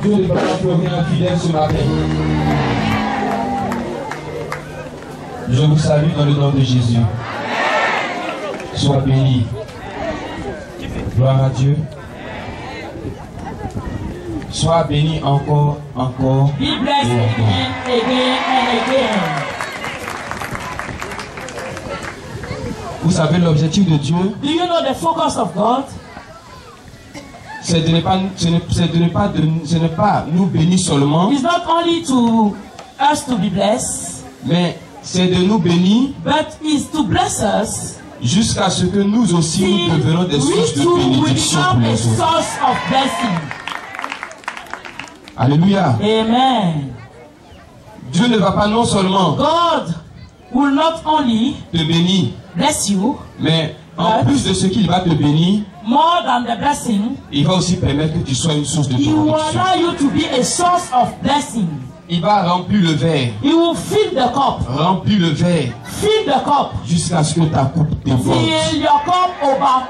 Dieu de Papa Florian fidèle ce matin. Je vous salue dans le nom de Jésus. Sois béni. Gloire à Dieu. Sois béni encore. Be blessed again and again. Vous savez l'objectif de Dieu? Do you know the focus of God? Ce n'est pas nous bénir seulement. It's not only to us to be blessed, mais c'est de nous bénir, but is to bless us jusqu'à ce que nous aussi nous devenons des sources de bénédiction pour les autres. Alléluia. Amen. Dieu ne va pas non seulement God will not only te bénir, bless you, mais en plus de ce qu'il va te bénir, more than the blessing, il va aussi permettre que tu sois une source de He will bénédiction. allow you to be a source of blessing. Il va remplir le verre. He will fill the cup. Remplir le verre. Fill the cup. Jusqu'à ce que ta coupe déborde. Fill your cup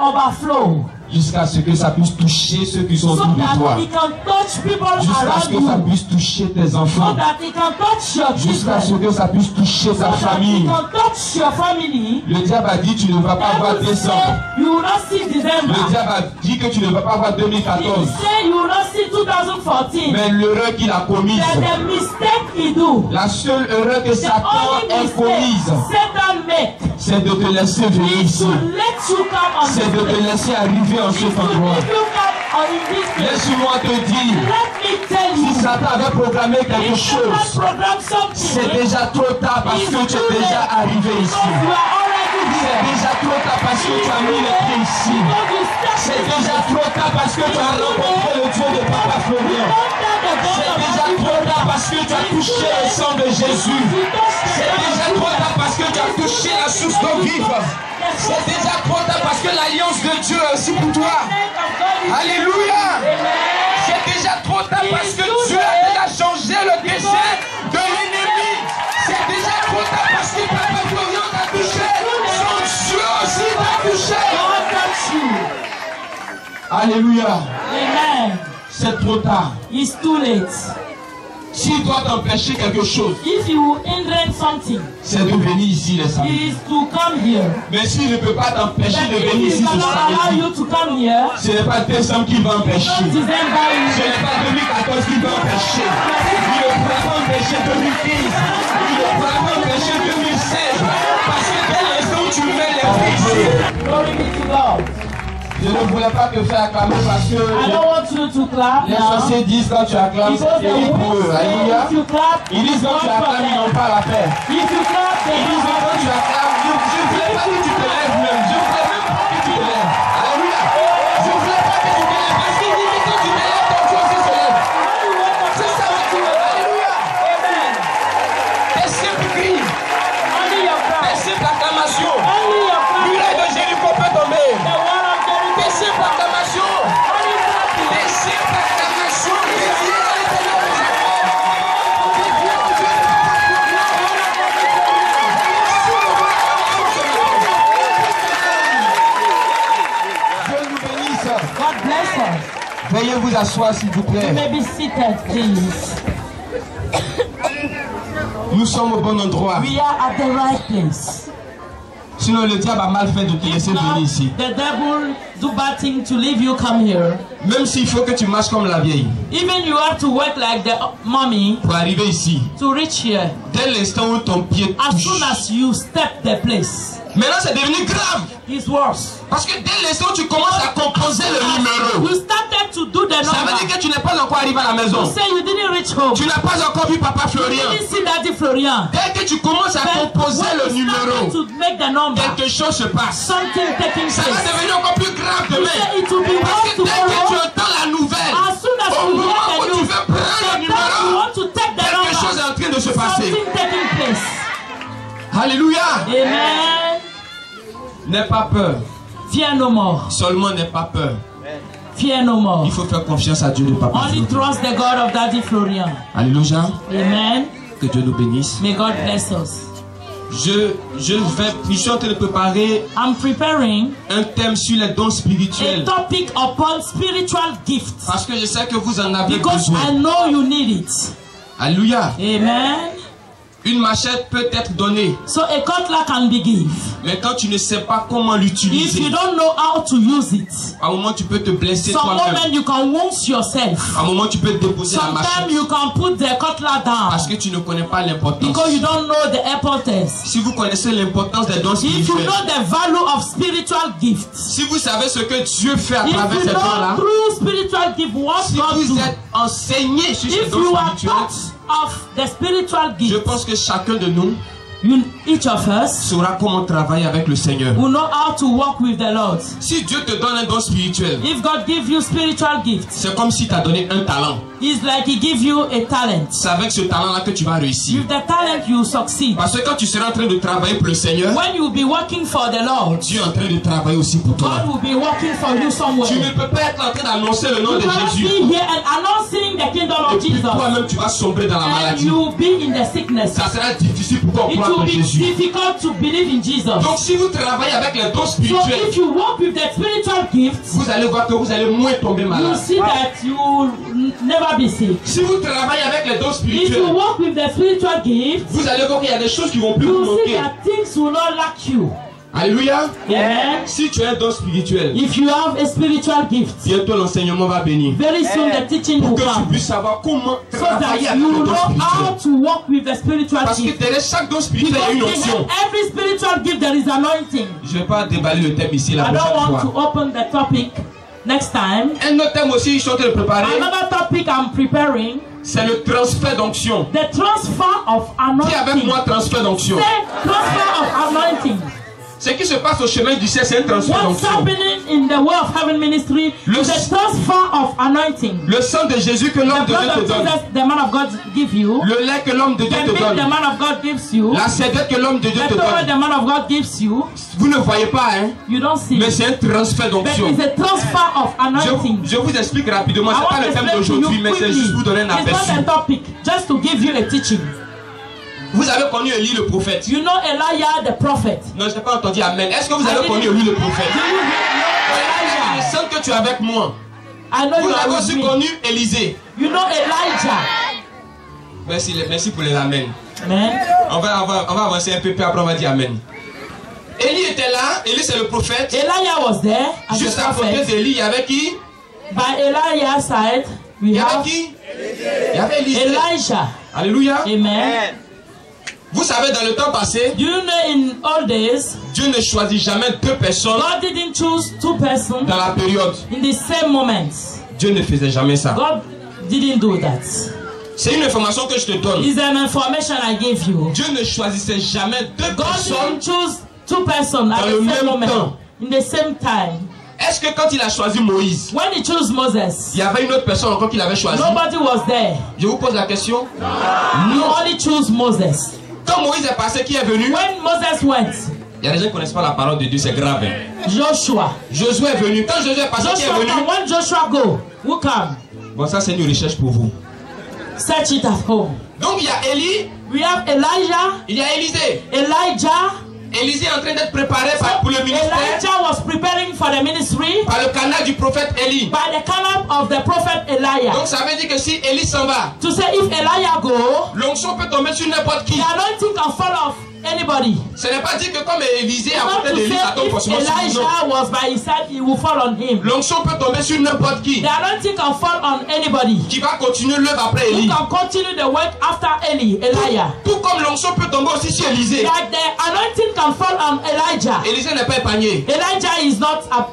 overflow. Jusqu'à ce que ça puisse toucher ceux qui sont autour de toi. Jusqu'à ce que ça puisse toucher tes enfants. Jusqu'à ce que ça puisse toucher ta famille. Le diable a dit tu ne vas pas voir décembre. Le diable a dit que tu ne vas pas voir 2014. Mais l'erreur qu'il a commise, la seule erreur que Satan a commise, c'est de te laisser venir ici. C'est de te laisser arriver en cet endroit. Laisse-moi te dire, si Satan avait programmé quelque chose, c'est déjà trop tard parce que tu es déjà arrivé ici. C'est déjà trop tard parce que tu as mis les pieds ici. C'est déjà trop tard parce que tu as rencontré le Dieu de Papa Florian. C'est déjà trop tard parce que tu as touché le sang de Jésus. C'est déjà trop tard parce que tu as touché la source d'eau vive. C'est déjà trop tard parce que l'alliance de Dieu est aussi pour toi. Alléluia. C'est déjà trop tard parce que Dieu a déjà changé le destin de l'ennemi. C'est déjà trop tard parce que Papa Florian t'a touché. Son Dieu aussi t'a touché. Alléluia. Amen. C'est trop tard. It's too late. S'il doit t'empêcher quelque chose, if you hinder something, c'est de venir ici les samedis. It is to come here. Mais s'il ne peut pas t'empêcher de venir ici ce samedi, ce n'est pas décembre qui va empêcher. Ce n'est pas 2014 qui va empêcher. Il ne pourra pas empêcher 2015. Il ne pourra pas empêcher 2016. Parce que dès l'instant où tu mets les pieds ici. Glory be to God. Je ne voulais pas te faire acclamer parce que les sorciers disent quand tu acclames, c'est terrible pour eux. Alléluia. Ils disent quand tu acclames, ils n'ont pas la paix. Ils disent quand tu acclames, je ne voulais pas que tu te lèves même. Je ne voulais même pas que tu te lèves. Alléluia. Je ne voulais pas que tu te lèves parce qu'ils disent que quand tu te lèves, ton Dieu aussi se lève. C'est ça que tu veux. Alléluia. Des simples cris. Des simples acclamations. Muraille de Jéricho peut tomber. Des simples acclamations. Des simples acclamations. Des vieux à l'intérieur de Des vieux au Dieu de Dieu nous bénisse. God bless us. Veuillez vous asseoir s'il vous plaît. You may be seated, please. Nous sommes au bon endroit. We are at the right place. Sinon le diable a mal fait de te laisser venir ici. The devil do bad thing to leave you come here. Même s'il faut que tu marches comme la vieille. Even you have to work like the mommy. Pour arriver ici. To reach here. Dès l'instant où ton pied touche. As soon as you step the place. Maintenant c'est devenu grave. It's worse. Parce que dès l'instant où tu commences à composer le numéro. You started to do the number. Ça veut dire que tu n'es pas encore arrivé à la maison. You say you didn't reach home. Tu n'as pas encore vu Papa Florian. You didn't see Daddy Florian. Dès que tu commences à composer le numéro, to make the number, quelque chose se passe. Something taking place. Ça va devenir encore plus grave demain. It will be Parce que dès que tu entends la nouvelle, as soon as au you moment hear où the tu news, veux prendre le numéro, quelque chose est en train de se passer. Something taking place. Alléluia. Amen. N'aie pas peur. Fear no more. Seulement n'aie pas peur. Fear no more. Il faut faire confiance à Dieu de Papa Only Florian. trust the God of Daddy Florian. Alléluia. Amen. Que Dieu nous bénisse. May God bless us. Je suis en train de préparer un thème sur les dons spirituels. A topic upon spiritual gifts. Parce que je sais que vous en avez Because besoin. I know you need it. Alléluia. Amen. Une machette peut être donnée. So a cutlass can be given. Mais quand tu ne sais pas comment l'utiliser, If you don't know how to use it, à un moment tu peux te blesser some toi-même. moment you can wound yourself. À un moment tu peux déposer la machette. Sometimes you can put the cutlass down. Parce que tu ne connais pas l'importance. Because you don't know the importance. Si vous connaissez l'importance des dons If you spirituels, know the value of spiritual gifts, si vous savez ce que Dieu fait à if travers you ces dons-là, know through spiritual gift what si God vous do, êtes enseigné sur ces if dons you are spirituels, taught of the spiritual je gift, pense que chacun de nous each of us saura comment travailler avec le Seigneur. will know how to walk with the Lord. Si Dieu te donne un don spirituel, If God gives you spiritual gifts, c'est comme si tu as donné un talent. it's like He gives you a talent. C'est avec ce talent-là que tu vas réussir. With the talent, you succeed. Parce que quand tu seras en train de travailler pour le Seigneur, When you will be working for the Lord, Dieu est en train de travailler aussi pour toi. God will be working for you somewhere. Tu ne peux pas être en train d'annoncer le nom You de cannot Jésus. be here and announcing the kingdom Et of puis Jesus, toi-même, tu vas sombrer dans la and maladie. you will be in the sickness. Ça sera difficile pour toi de It croire will en be Jésus. difficult to believe in Jesus. Donc si vous travaillez avec les dons So spirituels, if you walk with the spiritual gifts, vous allez voir que vous allez moins tomber you malade. see that you will never be sick. Si vous travaillez avec les dons If you spirituels, walk with the spiritual gifts, vous allez voir qu'il y a des choses qui vont plus vous you see manquer. that things will not lack you. Alléluia. Amen. Si tu as un don spirituel, If you have a spiritual gift, bientôt l'enseignement va venir. very soon the teaching Pour will que tu come, puisses savoir comment so travailler that avec you les know dons how spirituels. to walk with the spiritual Parce que gift. derrière chaque don spirituel, il y a une Because onction. behind every spiritual gift there is anointing. Je ne vais pas déballer le thème ici la I don't prochaine want to fois. open the topic next time. Un autre thème aussi, je suis en train de préparer, Another topic I'm preparing, c'est le transfert d'onction. the transfer of Qui avec anointing. moi transfert d'onction? Say transfer of anointing. Ce qui se passe au chemin du ciel, c'est un transfert What's d'onction. happening in the way of heaven ministry Le- is the transfer of anointing. Le sang de Jésus que l'homme The de Dieu blood te of donne. Jesus, the man of God give you. Le lait que l'homme de Dieu The te meat the donne. man of God gives you. La serviette que l'homme de Dieu The te towel donne. the man of God gives you. Vous ne voyez pas, hein? You don't see. Mais c'est un transfert But d'onction. it's a transfer of anointing. Je vous explique rapidement. I Ce n'est pas want le to thème explain to you d'aujourd'hui, mais c'est quickly. juste pour donner un It's aperçu. not a topic, just to give you a teaching. Vous avez connu Élie le prophète? You know Elijah the prophet. Non, je n'ai pas entendu Amen. Est-ce que vous avez connu Élie le prophète? Do you know Je Elijah? sens que tu es avec moi. I know Vous you are avez with aussi me. connu Élisée. You know Elijah. Merci pour les Amen. Man. On va avancer un peu, puis après on va dire Amen. Élie était là. Élie c'est le prophète. Elijah was there as Juste a à côté prophet. d'Élie, il y avait qui? By Elijah's side, we Il y avait have qui? Il y avait Élisée. Elijah. Alléluia. Amen. Vous savez, dans le temps passé, Do you know in old days, Dieu ne choisit jamais deux personnes God didn't choose two persons dans la période. in the same moment. Dieu ne faisait jamais ça. God didn't do that. C'est une information que je te donne. It's an information I gave you. Dieu ne choisissait jamais deux God personnes. didn't choose two persons at Dans the le same même moment, temps. in the same time. Est-ce que quand il a choisi Moïse, When he chose Moses, il y avait une autre personne encore qu'il avait choisi? nobody was there. Je vous pose la question. He only chose Moses. Quand Moïse est passé, qui est venu? When Moses went, Il y a des gens qui ne connaissent pas la parole de Dieu, c'est grave. Hein? Joshua. Josué est venu. Quand Josué est passé, qui est Joshua venu? come. When Joshua go, who come? Bon, ça c'est une recherche pour vous. Search it at home. Donc il y a Élie, We have Elijah, il y a Élisée. Elijah. Élisée est en train d'être préparé pour le ministère Elijah was preparing for the ministry par le canal du prophète Élie. by the canal of the prophet Elijah. Donc ça veut dire que si Élie s'en va, To say if Elijah go, l'onction peut tomber sur n'importe qui. the anointing can fall off anybody. Ce n'est pas dit que comme Élisée à Not côté to d'Élie, ça tombe say forcément if sur lui. Non. Elijah was by his side, it will fall on him. L'onction peut tomber sur n'importe qui. The anointing can fall on anybody. Qui va continuer l'œuvre après You Élie. can continue the work after Elijah. Tout comme l'onction peut tomber aussi sur Élisée. Like the anointing can fall on Elijah. Élisée n'est pas épargné. Elijah is not a...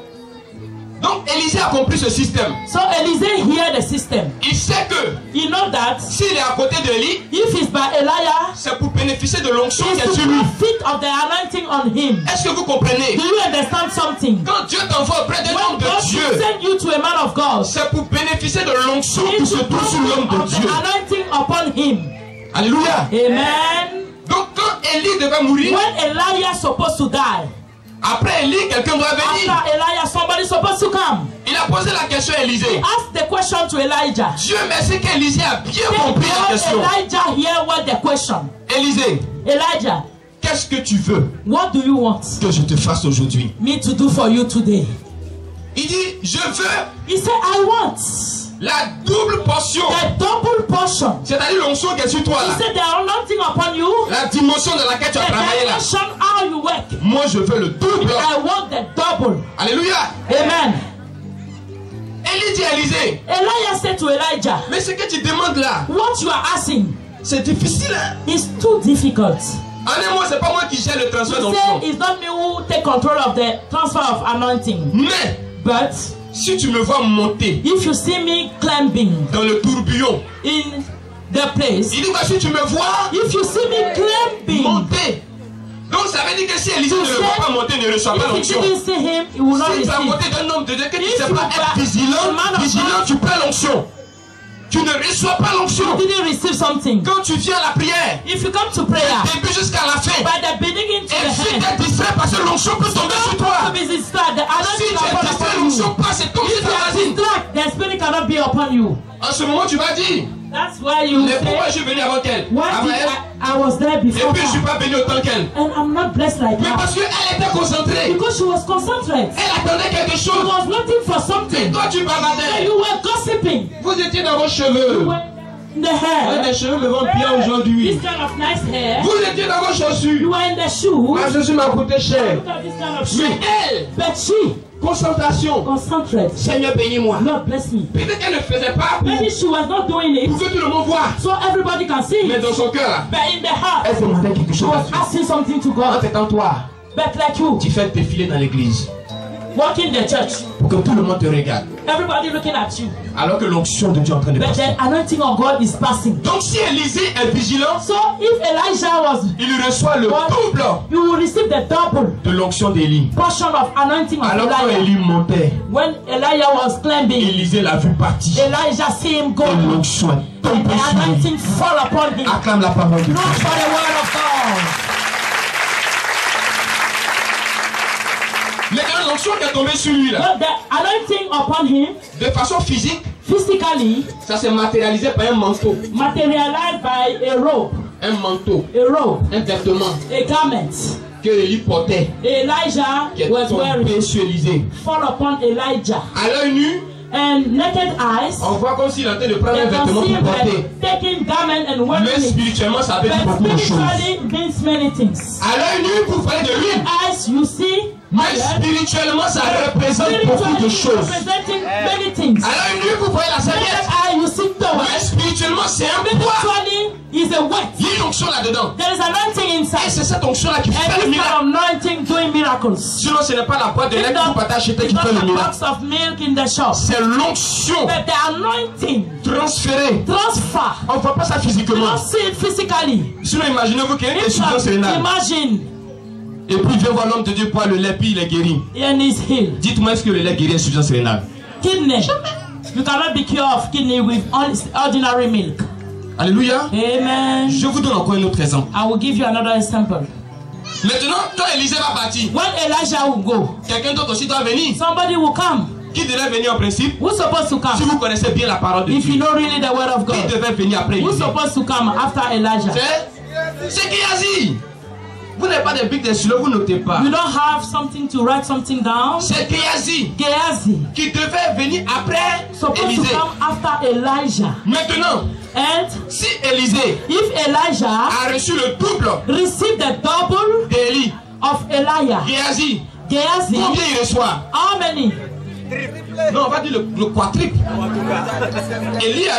Donc Élisée a compris ce système. So Elisee hear the system. Il sait que He know that s'il est à côté d'Élie, if he's by Elijah, c'est pour bénéficier de l'onction qui he's est to sur lui. benefit of the anointing on him. Est-ce que vous comprenez? Do you understand something? Quand Dieu t'envoie auprès d'un homme When de God Dieu, send you to a man of God, c'est pour bénéficier de l'onction qui it's se to trouve sur l'homme de of the Dieu. anointing upon him. Alléluia. Amen. Donc quand Élie devait mourir, When Elijah supposed to die, après Élie, quelqu'un doit venir. after Elijah, somebody supposed to come. Il a posé la question à Élisée. Ask the question to Elijah. Dieu merci qu'Élisée a bien Then compris la God, question. Elijah hear what the question. Élisée, Elijah, qu'est-ce qu'est-ce que tu veux What do you want que je te fasse aujourd'hui? me to do for you today? Il dit, je veux He said, I want la double portion. the double portion. C'est-à-dire l'onction qui est sur toi He là. said, there are nothing upon you. La dimension dans laquelle tu as The travaillé là. dimension how you work. Moi, je veux le double. I want the double. Alléluia. Amen. Élie dit à Élisée, Elijah said to Elijah, mais ce que tu demandes là, what you are asking c'est difficile. Hein? is too difficult. En un mot, c'est pas moi qui gère le transfert He d'onction. said, it's not me who take control of the transfer of anointing. Mais But si tu me vois monter if you see me climbing dans le tourbillon, in the place, il dit bah, si tu me vois if you see me climbing, monter, donc ça veut dire que si Élisée ne le voit pas monter, ne reçoit pas if l'onction. you didn't see him, he will not Si tu as receive. monté d'un homme de Dieu que tu ne If sais you pas are être a vigilant, man of God, tu perds l'onction. Tu ne reçois pas l'onction. You didn't receive something. Quand tu viens à la prière, If you come to prayer, du début jusqu'à la fin, by the beginning to et the si end, tu es distrait parce que l'onction peut tomber sur toi. to be distracted, the Si anointing tu es upon distrait, you. l'onction passe et tombe sur If you ta are racine. distracted, the spirit cannot be upon you. En ce moment, tu vas dire, That's why you mais pourquoi je say, suis venu avant qu'elle? why Avant did elle? I was there Et before puis je ne suis her, pas béni autant qu'elle. and I'm not blessed like Mais her? parce qu'elle était concentrée. Because she was concentrated. Elle attendait quelque She chose. was looking for Et something. toi, tu And bavardais. you were gossiping. Vous étiez dans vos You cheveux. were in the Ouais, hair. les cheveux me vont bien aujourd'hui. This kind of nice hair. Vous étiez dans vos You chaussures. were in the shoes. Ma chaussure m'a coûté cher. Look at this kind of Mais shoe. elle, But she concentration. concentrated. Seigneur, bénis-moi. Lord bless me. Peut-être qu'elle ne faisait pas Maybe she was not doing pour it que tout le monde voit. so everybody can see Mais it. dans son cœur, là, But in the heart, elle demandait quelque she chose à was Dieu. asking something to En God. t'étant toi, But like you, tu fais défiler dans l'église walk in the church, pour que tout le monde te regarde. everybody looking at you. Alors que l'onction de Dieu est en train de But passer. the anointing of God is passing. Donc si Élisée est vigilant, So if Elijah was, il reçoit le double you will receive the double de l'onction d'Élie. portion of anointing of Alors quand Elijah. Élie montait, When Elijah was climbing, Élisée l'a vu partir. Elijah see him go, Et and l'onction est tombée the sur lui. anointing fall upon him. Acclame la parole de Dieu. Not for the word of God. Maintenant, l'onction qui est tombée sur lui là, But the anointing upon him, de façon physique, physically, ça s'est matérialisé par un manteau. materialized by a robe, Un vêtement a garment. que Élie portait, Elijah qui est was wearing, tombé sur Élisée. fall upon Elijah. À l'œil nu, And naked eyes, on voit comme s'il est en train de prendre they un can vêtement see pour him porter. taking garment and wearing Mais it. spirituellement, ça veut dire But beaucoup de choses. spiritually means many things. À l'œil nu, pour parler de lui, Eyes, you see, mais spirituellement, ça représente beaucoup de spiritually choses. representing many things. À l'œil nu, vous voyez la Naked serviette, eye, you see the mais weight. spirituellement, c'est un poids. Spiritually is a weight. Il y a une onction là-dedans. There is anointing Et inside. c'est cette onction-là qui And fait le this miracle. kind of anointing doing miracles. Sinon, ce n'est pas la boîte de lait que vous partez acheter qui It's fait not le a miracle. box of milk in the shop. C'est l'onction But the anointing, transférée. transfer. On ne voit pas ça You physiquement. don't see it physically. Sinon, imaginez-vous qu'il y a une If insuffisance not, rénale. imagine, Et puis, il vient voir l'homme de Dieu pour le lait, puis il est guéri. and he's healed. Dites-moi, est-ce que le lait guérit l'insuffisance rénale? Kidney. You cannot be cured of kidney with ordinary milk. Alléluia. Amen. Je vous donne encore un autre exemple. I will give you another example. Maintenant, quand Élisée va partir, When Elijah will go, quelqu'un d'autre aussi doit venir. somebody will come. Qui devait venir en principe? Who's supposed to Si come? vous connaissez bien la parole de If you Dieu. know really the word of Qui God. devait venir après Who's Élisée? supposed to come after Elijah? C'est Géasi. Vous n'avez pas de bic de stylo, vous notez pas. You don't have something to write something down? C'est Géasi Gehazi. qui devait venir après Supposed to Élisée. come after Elijah. Maintenant, And si Élisée if Elijah a reçu le double received the double d'Élie, of Elijah, Gehazi, Gehazi, combien il reçoit? how many? Non, on va dire le quadruple. Élisée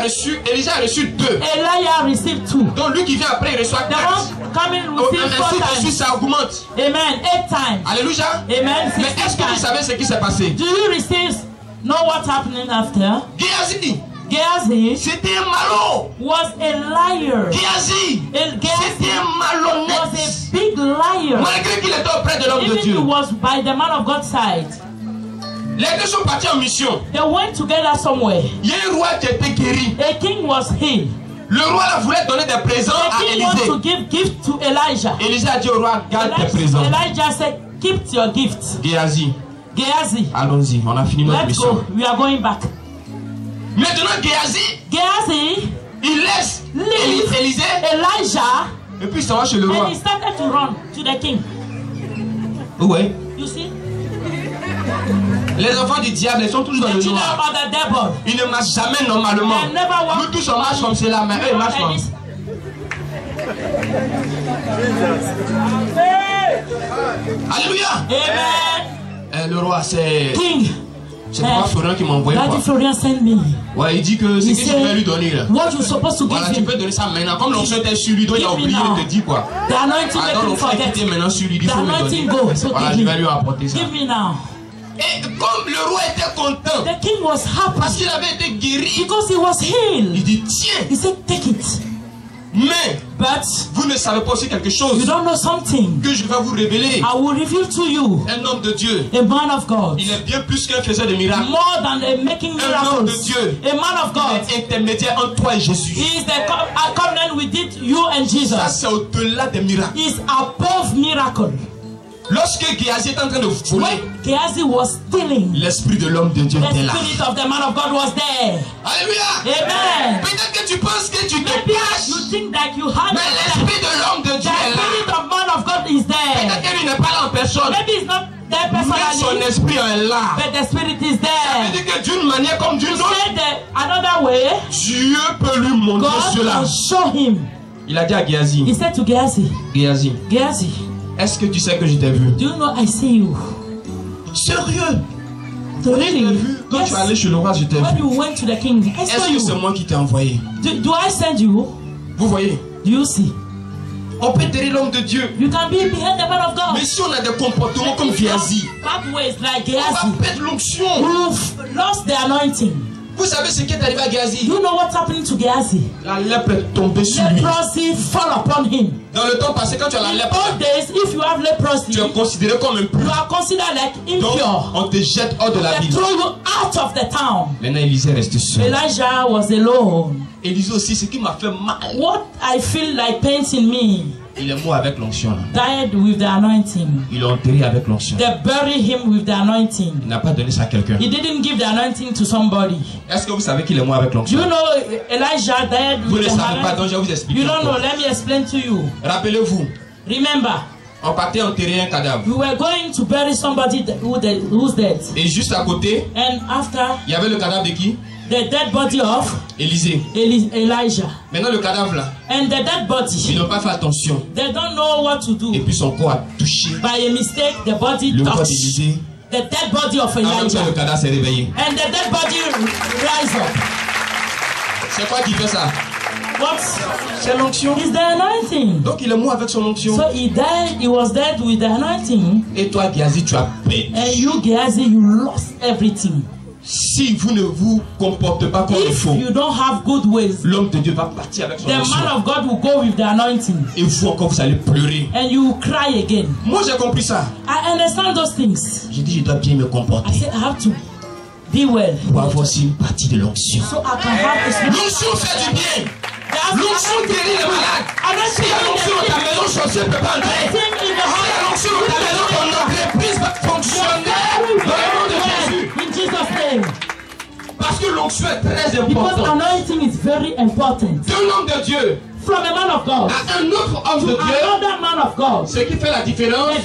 a reçu 2. Elijah received 2. Donc lui qui vient après, il reçoit The 4. one coming received 4 Ainsi de suite, times. ça augmente. Amen. 8 times. Alléluia. Amen. Mais 16 est-ce que vous times. savez ce qui s'est passé? Do you receive know what's happening after? Géhazi, Gehazi c'était un malot. was a liar. Géhazi, Gehazi c'était un was malhonnête. a big liar. Malgré qu'il était auprès de l'homme de Even Dieu. he was by the man of God's side. Les deux sont partis en mission. They went together somewhere. Il y a un roi qui était guéri. A king was healed. Le roi là voulait donner des présents The à king wanted Élisée. to give gift to Elijah. Élisée a dit au roi, garde tes présents. Elijah said, keep your gift. Géhazi, Gehazi, allons-y, on a fini notre let's mission. go. We are going back. Maintenant Géhazi, Gehazi il laisse leave Élisée Elijah Et puis il s'en va chez le roi. And he started to run to the king. Oui. You see? Les enfants du diable, ils sont toujours dans le noir. Ils ne marchent jamais normalement. Nous tous on marche comme cela, mais eux ils marchent comme ça. Alléluia. Amen. Le roi, c'est King. C'est pas Florian qui m'a envoyé. Daddy Florian sent me. Ouais, il dit que c'est ce que je vais lui donner là. What you supposed to give voilà, tu peux donner ça maintenant. Comme l'onction était sur lui, donc il a oublié de te dire quoi. The anointing make him forget. Maintenant sur lui, il faut me donner. Voilà, je vais lui apporter ça. Give me now. Et comme le roi était content, the king was happy parce qu'il avait été guéri, because he was healed. Il dit tiens. He said take it. Mais but vous ne savez pas aussi quelque chose you don't know something que je vais vous révéler. I will reveal to you. Un homme de Dieu. A man of God. Il est bien plus qu'un faiseur de miracles. More than a making miracles. Un homme de Dieu. A man of God. Il est intermédiaire entre toi et Jésus. He is the covenant with you and Jesus. Ça c'est au-delà des miracles. He is above miracle. Lorsque Géasi était en train de voler, Géasi was stealing. L'esprit de l'homme de Dieu était là. The spirit of the man of God was there. Alléluia. Amen. Peut-être que tu penses que tu te caches. You think that you have. Mais l'esprit de l'homme de Dieu est là. The spirit of man of God is there. Peut-être que lui n'est pas là en personne. Maybe it's not there personally. Mais son esprit est là. But the spirit is there. Ça veut dire que d'une manière comme d'une autre, another way, Dieu peut lui montrer cela. God show him. Il a dit à Géasi. He said to Géasi. Géasi. Est-ce que tu sais que je t'ai vu? Do you know I see you? Sérieux? Really? Quand tu es allé chez le roi, je t'ai vu. When you went to the king, est-ce que c'est moi qui t'ai envoyé? Do I send you? Vous voyez? Do you see? On peut derrière l'homme de Dieu. You can be behind the man of God. Mais si on a des comportements comme Géasi, pathways like Géasi, on va perdre l'onction. You've lost the anointing. Vous savez ce qui est arrivé à Géasi? You know what's happening to Géasi? La lèpre est tombée sur lui. Leprosy fall upon him. Dans le temps passé, quand tu as la lèpre, in old days, if you have leprosy, tu es considéré comme impur. You are considered like impure. Donc, on te jette hors de la ville. They throw you out of the town. Maintenant, Élisée est resté seul. Elijah was alone. Élisée aussi, ce qui m'a fait mal. What I feel like pains in me. Il est mort avec l'onction. Died with the anointing. Ils l'ont enterré avec l'onction. They buried him with the anointing. Il n'a pas donné ça à quelqu'un. He didn't give the anointing to somebody. Est-ce que vous savez qu'il est mort avec l'onction? You know Elijah died with the anointing. Vous ne savez pas, donc je vais vous expliquer. You don't know, let me explain to you. Rappelez-vous. Remember. On partait enterrer un cadavre. We were going to bury somebody who's dead. Et juste à côté, and after, il y avait le cadavre de qui? The dead body of Élisée. Elijah. Maintenant le cadavre là. And the dead body. Ils n'ont pas fait attention. They don't know what to do. Et puis son corps a touché. By a mistake, the body le corps touched d'Élisée. The dead body of Elijah. Le cadavre s'est réveillé. And the dead body rise up. C'est quoi qui fait ça? What? C'est l'onction. It's the anointing. Donc il est mort avec son onction. So he died. He was dead with the anointing. Et toi, Géasi, tu as perdu. And you, Géasi, you lost everything. Si vous ne vous comportez pas comme il faut, you don't have good ways, l'homme de Dieu va partir avec son onction. The man of God will go with the anointing. Et vous encore vous allez pleurer. And you will cry again. Moi j'ai compris ça. I understand those things. J'ai dit je dois bien me comporter. I said I have to be well. Pour avoir aussi une partie de l'onction. So I can have l'onction fait du bien. L'onction guérit les malades. Si la l'onction dans ta maison, sorcier ne peut pas entrer. Si la l'onction dans ta maison, ton entreprise va fonctionner dans le nom de Jésus. In Jesus' name. Parce que l'onction est très importante. Because anointing is very important. D'un homme de Dieu from a man of God à un autre homme de Dieu, another man of God. Ce qui fait la différence,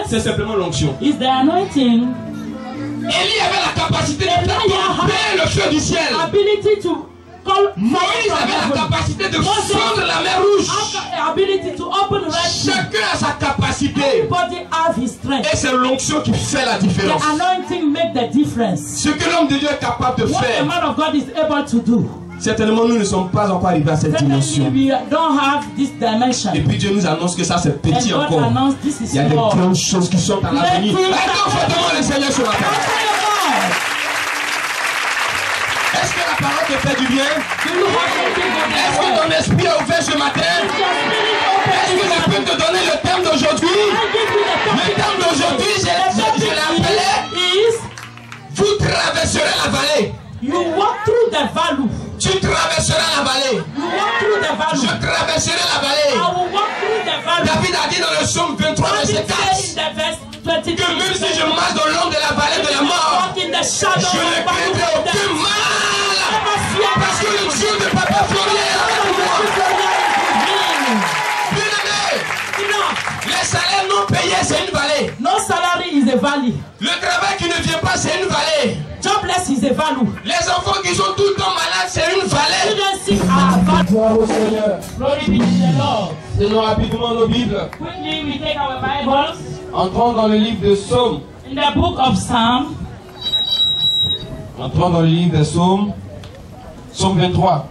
c'est simplement l'onction. Is the anointing. Élie avait la capacité de tomber le feu du ciel. Ability to Moïse avait la capacité de fendre la mer rouge. Ability to open red sea. Chacun a sa capacité. Everybody have his strength. Et c'est l'onction qui fait la différence. The anointing make the difference. Ce que l'homme de Dieu est capable de faire. What the man of God is able to do. Certainement, nous ne sommes pas encore arrivés à cette dimension. We don't have this dimension. Et puis Dieu nous annonce que ça c'est petit and encore. Il y a des grandes choses qui sont à l'avenir. Attends fortement le Seigneur ce matin. Est-ce que la parole te fait du bien? Est-ce que ton esprit est ouvert ce matin? Est-ce que je peux te donner le thème d'aujourd'hui? Le thème d'aujourd'hui, je l'ai appelé vous traverserez la vallée. You walk through the valley. Tu traverseras la vallée. You walk through the valley. Je traverserai la vallée. I will walk through the valley. David a dit dans le psaume 23 verset 4 que même si je marche dans l'ombre de la vallée de la mort, je ne craindrai aucun mal. Parce que le Dieu de Papa Florian est avec moi. valley. Le travail qui ne vient pas, c'est une vallée. Jobless is a valley. Les enfants qui sont tout le temps malades, c'est une vallée. Children sick are valley. Gloire au Seigneur. Glory be to the Lord. Tenons rapidement nos Bibles. Quickly we take our Bibles. Entrons dans le livre de Psaume. In the book of Psalm. Entrons dans le livre de Psaume. Psaume 23.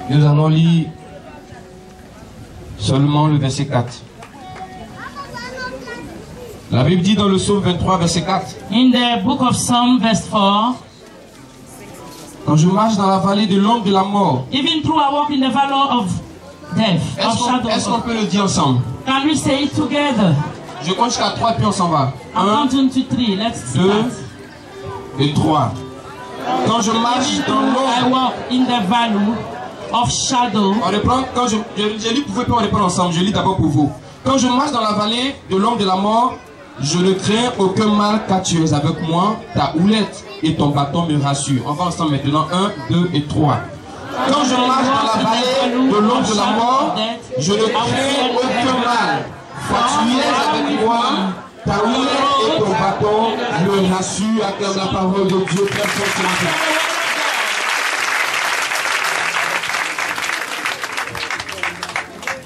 Nous allons lire seulement le verset 4. La Bible dit dans le Psaume 23, verset 4. In the book of Psalm, verse 4. Quand je marche dans la vallée de l'ombre de la mort. Even though I walk in the valley of death, Est-ce qu'on peut le dire ensemble? Can we say it together? Je compte jusqu'à 3 puis on s'en va. 1, 2 et 3. Quand je marche dans l'ombre. I walk in the valley of shadow. On reprend, quand je lis pour vous, puis on reprend ensemble. Je lis d'abord pour vous. Quand je marche dans la vallée de l'ombre de la mort, je ne crains aucun mal car tu es avec moi, ta houlette et ton bâton me rassurent. On va ensemble maintenant. 1, 2 et 3. Quand je marche dans la vallée de l'ombre de la mort, je ne crains aucun mal car tu es avec moi, ta houlette et ton bâton me rassurent. Acclame la parole de Dieu très fort ce matin.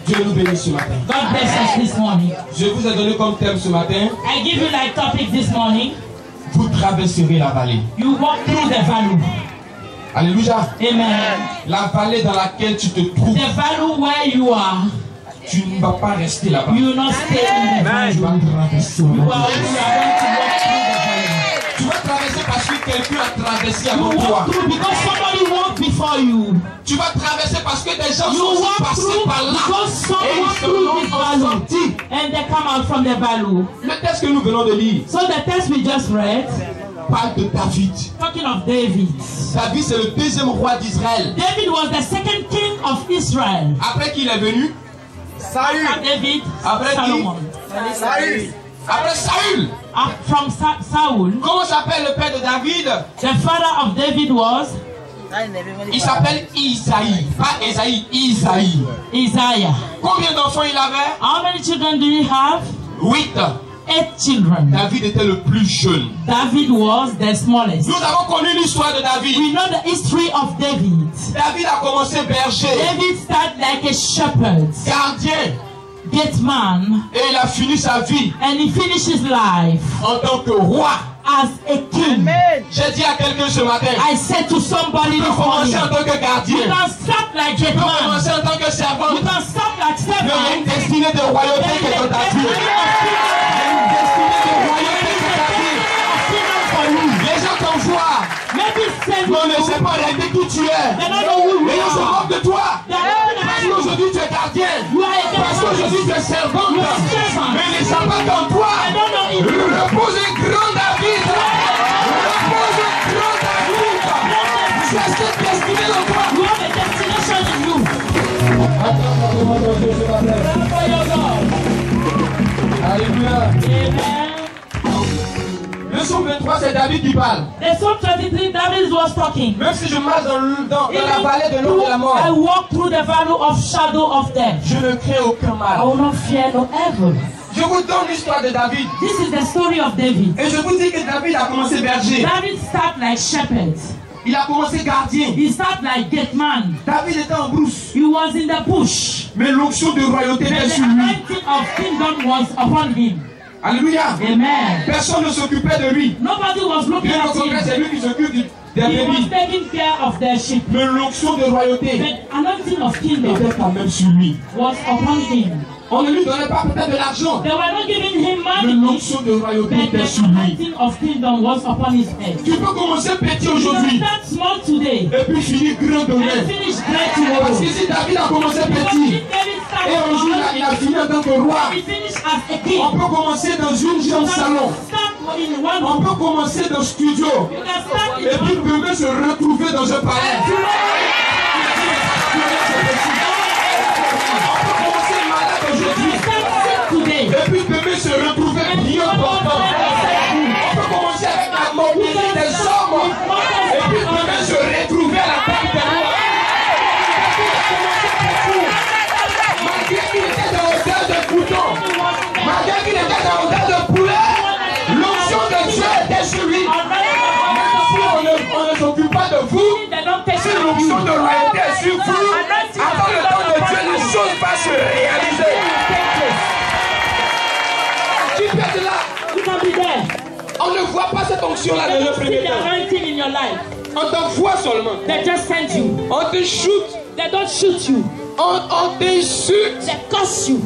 Dieu nous bénisse ce matin. God bless us this morning. Je vous ai donné comme thème ce matin. I give you like topic this morning. Vous traverserez la vallée. You walk through the valley. Alléluia. Amen. La vallée dans laquelle tu te trouves. The valley where you are. Tu ne vas pas rester là-bas. You will not stay in the valley. Tu vas traverser. You are going to walk through the valley. Tu vas traverser parce que quelqu'un a traversé avant You toi. walk through because somebody walked before you. Tu vas traverser parce que des gens You sont walk passés through par là. because someone through this valley. And they come out from the valley. Le texte que nous venons de lire. So the text we just read. Parle de David. Talking of David. David c'est le deuxième roi d'Israël. David was the second king of Israel. Après qui il est venu? Saül. David. Après Solomon. Saül. Après Saül. From Saul. Comment s'appelle le père de David? The father of David was. Il s'appelle Isaïe. Pas Esaïe, Isaïe. Isaiah. Combien d'enfants il avait? How many children do you have? 8. 8 children. David était le plus jeune. David was the smallest. Nous avons connu l'histoire de David. We know the history of David. David a commencé berger. David started like a shepherd. Gardien. Gate man. Et il a fini sa vie. And he finished his life. En tant que roi. As a king. J'ai dit à quelqu'un ce matin. I said to somebody this morning. Tu peux commencer en tant que gardien. You can start like gate man. Tu peux commencer en tant que servant. You can start like servant. Mais il y a une destinée de royauté qui est dans ta vie. Les gens t'envoient. Mais on ne sait pas réellement qui tu es. Et on se moque de toi. Parce qu'aujourd'hui tu es gardien. Parce qu'aujourd'hui tu es servante. Mais ils ne savent pas qu'en toi repose un grand David. Repose un grand David. Tu as cette destinée en toi. You have a destination in you. Alléluia. Amen. Le psaume 23, c'est David qui parle. The Psalm 23, David was talking. Même si je marche dans la vallée de l'ombre de la mort, I walk through the valley of shadow of death. Je ne crains aucun mal. I will not fear no evil. Je vous donne l'histoire de David. This is the story of David. Et je vous dis que David a commencé berger. David started like shepherd. Il a commencé gardien. He started like gate man. David était en brousse. He was in the bush. Mais l'onction de royauté était sur lui. The anointing of kingdom was upon him. Alléluia. Amen. Personne ne s'occupait de lui. Nobody was looking Bien au at contraire, him. c'est lui qui s'occupe des He was brebis. taking care of their sheep. Mais l'onction de royauté The anointing of kingdom était quand même sur lui. was upon him. On ne lui donnait pas peut-être de l'argent. They were not giving him Mais money, l'onction de royauté but était the sur lui. anointing of kingdom was upon his head. Tu peux commencer petit You can aujourd'hui start small today et puis finir grand demain. and finish great Parce tomorrow. qu'ici David a commencé Because petit. if David Et un jour là, il a fini en tant que roi. he finished as a king. On peut commencer dans une chambre salon. Start in one On peut commencer dans le studio. You can start in Et puis one demain se retrouver dans un palais. On peut commencer malade aujourd'hui. today. Et puis demain se retrouver bien portant. On peut commencer avec la mobilité des hommes. Et puis demain se retrouver à la tête des rois. Malgré qu'il était dans l'odeur de couteau. Malgré qu'il était On ne voit pas cette onction-là dans le premier temps. On te voit seulement. They just send you. On te shoot. They don't shoot you. On t'insulte. They curse you.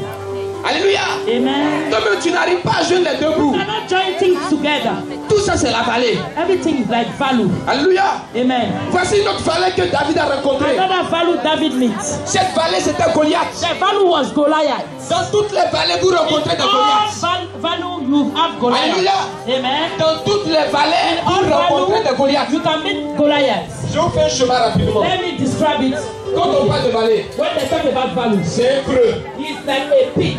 Alléluia. Amen. Toi-même, tu n'arrives pas à joindre les deux bouts. You cannot join things together. Tout ça, c'est la vallée. Everything is like value. Alléluia. Amen. Voici une autre vallée que David a rencontrée. Another value David meets. Cette vallée, c'était Goliath. The value was Goliath. Dans toutes les vallées, vous rencontrez des Goliaths. Value you have Goliath. Alléluia. Amen. Dans toutes les vallées, vous rencontrez des Goliaths. You can meet Goliath. Je vous fais un chemin rapidement. Let me describe it. Quand on parle de vallée, When they talk about value, c'est un creux. it's like a pit.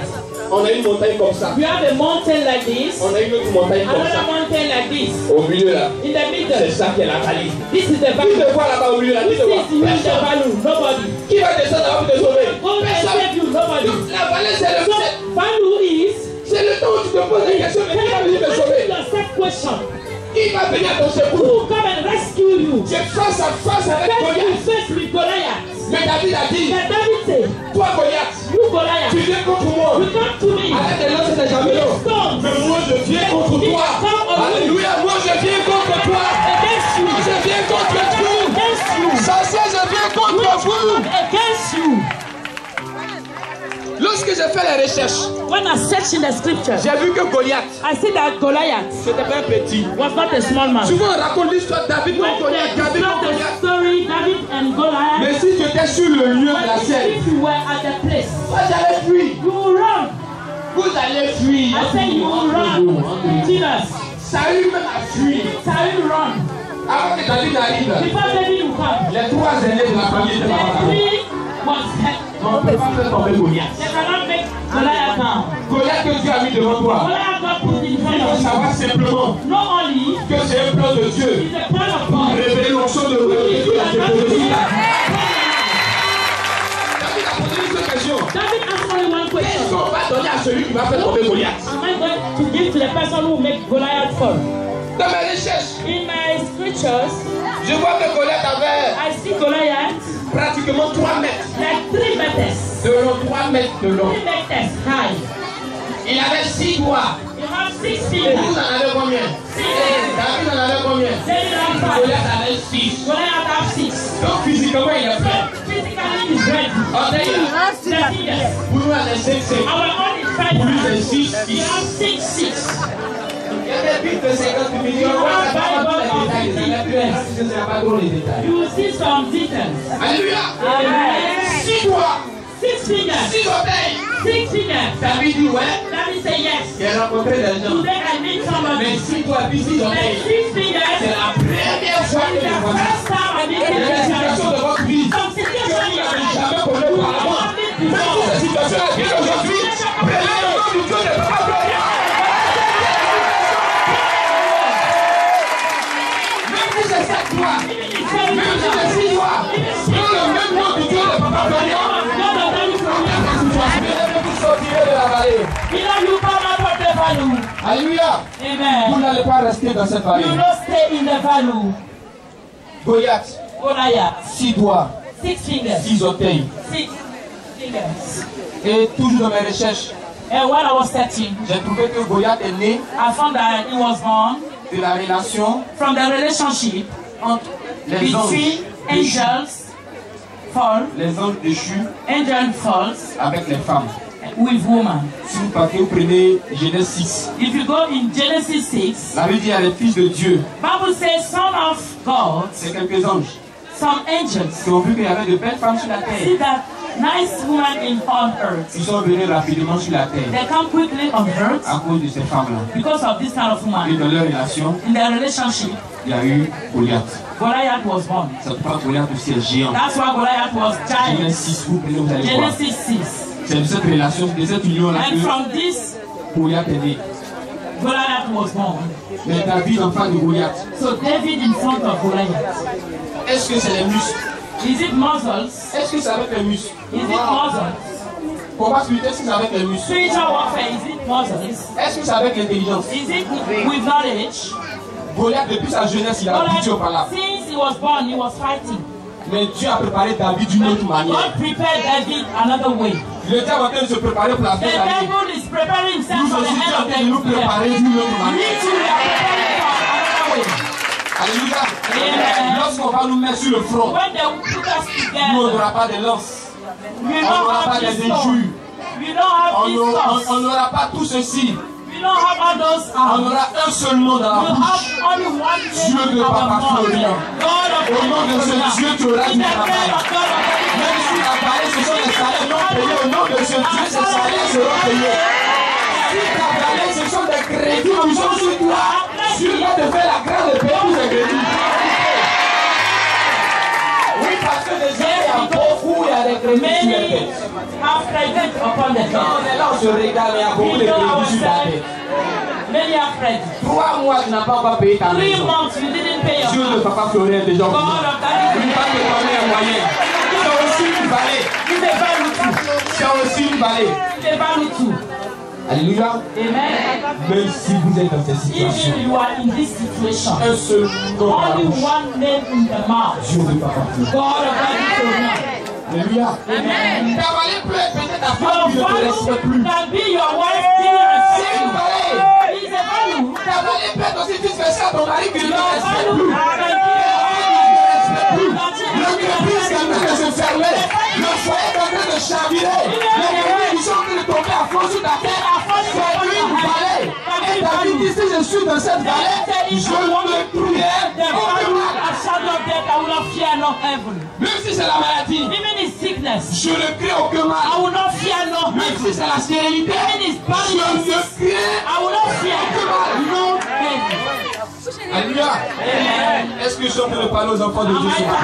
On a une montagne comme ça. You have a mountain like this. On a une autre montagne comme Another ça. mountain like this. Au milieu là. In the middle. C'est ça qui est la vallée. This is the Qui value. te voit là-bas au milieu là? Qui This te voit? is you the Personne. value. Nobody. Qui va descendre là pour te sauver? God will save you. Nobody. Donc, la vallée, c'est So value is c'est le temps où tu te poses des questions. Mais qui va venir me sauver? yourself question. Qui va venir à ton secours? Who come and rescue you? C'est face à face avec Face to Goliath. face with Goliath. Mais David a dit, But David said, toi Goliath, you Goliath, tu viens contre moi. you come to me. Arrête de lancer des javelots. Stones Mais moi je viens contre toi. Alléluia, moi je viens contre toi. against you. Je viens contre vous. Against you. Sorcier, je viens contre vous. Against you. Lorsque j'ai fait les recherches, When I searched in the scripture, j'ai vu que Goliath, I see that Goliath c'était pas un petit. was not a small man. Souvent on raconte l'histoire de David When contre Goliath, they David contre describe the Goliath. story, David and Goliath, Mais si tu étais sur le lieu de la scène, if you were at the place, vous allez fuir. you will run. Vous allez fuir. I say you will run. Jesus, Saül même a fui. Saul run. Avant que David arrive, Before David will come, les trois aînés de la famille étaient the là-bas. tree was set. On ne peut pas faire tomber Goliath. They cannot make Goliath down. Goliath que Dieu a mis devant toi. Goliath got put in Il front faut of you. savoir simplement Not only que c'est un plan de Dieu. is the plan of God. Révéler l'onction de Dieu qui a déposé sur ta vie. David a posé une seule question. David asked only one Qu'est-ce question. qu'on va donner à celui qui va faire tomber Goliath? Am I going to give to the person who will make Goliath fall? Dans mes recherches, In my scriptures, je vois que Goliath avait I see Goliath pratiquement 3 mètres like 3 meters. de long, 3 mètres de long. 3 meters high. Il avait 6 doigts. You have 6 Et fingers. vous en avez combien? David en avait combien? David have 5. Goliath avait 6. Goliath have 6. Donc physiquement il est prêt. Physically he's ready. Orteil là. The fingers. Pour nous on est 5. Our own is 5. Pour lui c'est 6. You have 6, 6. Il y a des billes de 50 millions. On va pas tous les détails. Les détails. Je ne sais pas trop les détails. You will see some details. Alléluia. Amen. 6 doigts. 6 fingers. 6 orteils. 6 fingers. David dit ouais. David say yes. J'ai rencontré des gens. Today I meet somebody. Mais 6 doigts puis 6 And orteils. 6 fingers. C'est la première fois que The je vois ça. first time I meet Il y a des situations de votre vie que some vous situation in your n'avez life. jamais connues auparavant. Même si cette situation est bien aujourd'hui, prenez le nom du Dieu de Papa Gloria. Même si c'est 7 doigts, même si c'est 6 doigts, prends le même nom du Dieu de Papa Gloria. Vous sortirez de la vallée. Alléluia. Vous Amen. n'allez pas rester dans cette vallée. You not stay in the value. Goliath, Goliath. 6 doigts, 6 fingers. 6 orteils. 6 fingers. Et toujours dans mes recherches, And when I was 13, j'ai trouvé que Goliath est né I found that he was born de la relation from the relationship entre les anges between déchus, fall, angel falls avec les femmes. with woman. Si vous partez, vous prenez Genèse 6. If you go in Genesis 6, La Bible dit il y a les fils de Dieu. Bible says son of God, C'est quelques anges some angels. qui ont vu qu'il y avait de belles femmes sur la See terre. that nice woman on earth. Ils sont venus rapidement sur la terre They come quickly on earth à cause de ces femmes-là. because of this kind of Et woman. dans leur relation, In their relationship, il y a eu Goliath. Goliath was born. Ça ne pas Goliath aussi est géant. That's why Goliath was Genèse giant. 6, vous prenez, vous allez voir. Genesis 6. C'est de cette relation, de cette union-là And que from this, Goliath est né. Goliath was born. Mais David en face de Goliath, So David in front of Goliath. est-ce que c'est les muscles? Is it muscles? Est-ce que c'est avec les muscles? Is it muscles? Combat spirituel, est-ce que c'est avec les muscles? Spiritual warfare, is it muscles? Est-ce que c'est avec l'intelligence? Is it with knowledge? Goliath, depuis sa jeunesse, il a habitué au Goliath, palabre. since he was born, he was fighting. Mais Dieu a préparé David d'une autre manière. God prepared David another way. Le diable est en train de se préparer pour la The fin d'année. devil is preparing himself Nous for the aussi, Dieu est en end of train de nous the year. préparer d'une autre We manière. too are preparing Alléluia. Lorsqu'on va nous mettre sur le front, nous on n'aura pas de lance. On n'aura pas des injures. On n'aura pas tout ceci. On aura un seul nom dans la bouche. Dieu de Papa Florian. Au nom de ce Dieu, tu auras du travail. Même si la vallée, ce sont des salaires non payés, au nom de ce Dieu, ces salaires seront payés. Si ta vallée, ce sont des crédits qui sont sur toi, Dieu va te faire la grâce de payer tous ces crédits. Oui, parce que déjà, il y a beaucoup, il y a des crédits sur les têtes. On est là, on se régale, il y a beaucoup de crédits sur la tête. 3 mois, tu n'as pas encore payé ta maison. Dieu de Papa Florian est déjà au courant. Il va te donner un moyen. C'est aussi une vallée. C'est aussi une vallée. Alléluia. Même si vous êtes dans cette situation, un seul nom dans la bouche. Dieu de Papa Florian. Alléluia. Ta vallée peut être peut-être ta femme qui ne te respecte plus. C'est une vallée. Ta vallée peut être aussi vice-versa ton mari qui ne te respecte plus. L'entreprise qui est en train de se fermer. Le foyer qui est en train de chavirer. Les familles qui sont en train de tomber à fond sur ta tête. C'est une vallée. Et David dit, si je suis dans cette vallée, je ne prier aucun mal. Même si c'est la maladie, je ne crains aucun mal. Même si c'est la stérilité, je ne crains aucun mal. Alléluia. Est-ce que je suis en train de parler aux enfants de Dieu ce matin?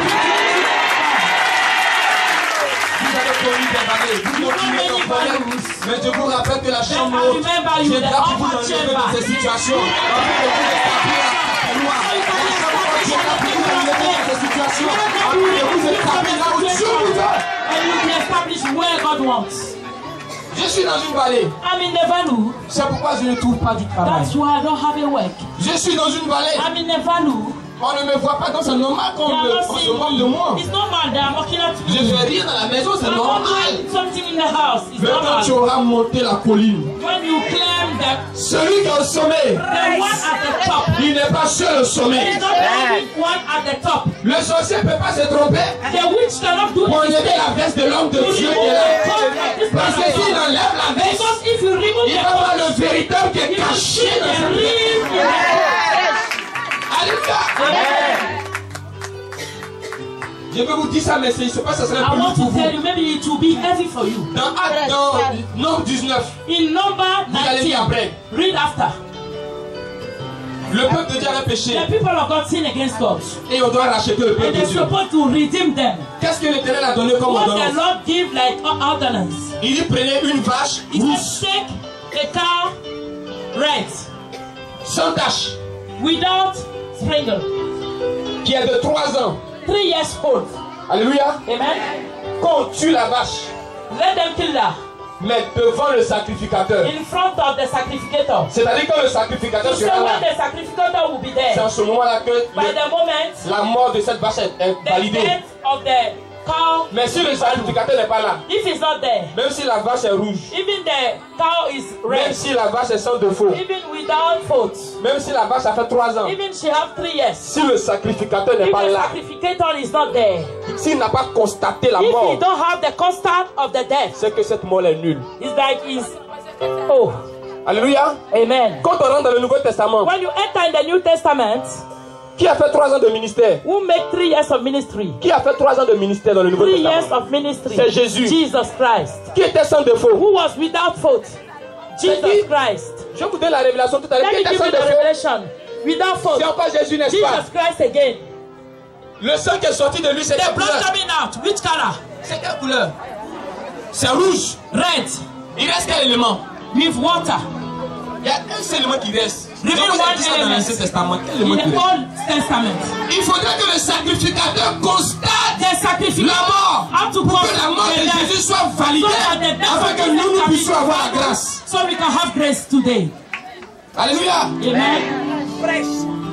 Vous avez connu des vallées, vous continuez nos problèmes, mais je vous rappelle que la chambre haute, j'ai là pour vous enlever de ces situations. Je suis dans une vallée. C'est pourquoi je ne trouve pas du travail. Je suis dans une vallée. On ne me voit pas, donc c'est normal qu'on se moque de moi. Je fais rien dans la maison, c'est normal. Mais quand tu auras monté la colline, celui qui est au sommet, il n'est pas seul au sommet. Le sorcier ne peut pas se tromper pour enlever la veste de l'homme de Dieu qui est là. Parce que s'il enlève la veste, il va voir le véritable qui est caché dans sa vie. Alléluia. Je vais vous dire ça, mais je ne sais pas si ça serait un peu pour vous. Dans Nombre 19, vous allez lire après. Read after. Le peuple de Dieu a péché. Et on doit racheter le peuple de Dieu. Qu'est-ce que l'Éternel a donné comme ordonnance? Il dit prenez une vache rousse, sans tache, sprinkle, qui est de 3 ans. 3 years old. Alléluia. Amen. Quand on tue la vache, let them kill her. Mais devant le sacrificateur. In front of the sacrificator. C'est-à-dire que le sacrificateur sera là. The sacrificator will be there. C'est en ce moment-là que la mort de cette vache est validée. Mais si le sacrificateur n'est pas là, if he's not there, même si la vache est rouge, even the cow is red, même si la vache est sans défaut, even without fault, même si la vache a fait 3 ans, even she have 3 years, si le sacrificateur n'est pas là, sacrificator is not there, s'il n'a pas constaté la mort, if he don't have the constant of the death, c'est que cette mort est nulle. It's like is oh. Alléluia. Amen. Quand on rentre dans le Nouveau Testament, when you enter in the New Testament, qui a fait 3 ans de ministère? Who make 3 years of ministry? Qui a fait 3 ans de ministère dans le Nouveau Testament? 3 years of ministry. C'est Jésus. Jesus Christ. Qui était sans défaut? Who was without fault? Jesus Christ. Je vais vous donner la révélation tout à l'heure. Qui était sans défaut? Without fault. C'est encore Jésus, n'est-ce pas? Jesus Christ again. Le sang qui est sorti de lui, c'est quelle couleur? Which color? C'est quelle couleur? C'est rouge. Red. Il reste quel élément? With water. Il y a un seul élément qui reste. Dans l'Ancien Testament. Il faudrait que le sacrificateur constate la mort pour que la mort de Jésus soit validée afin que nous puissions avoir la grâce. So we can have grace today. Alléluia. Amen.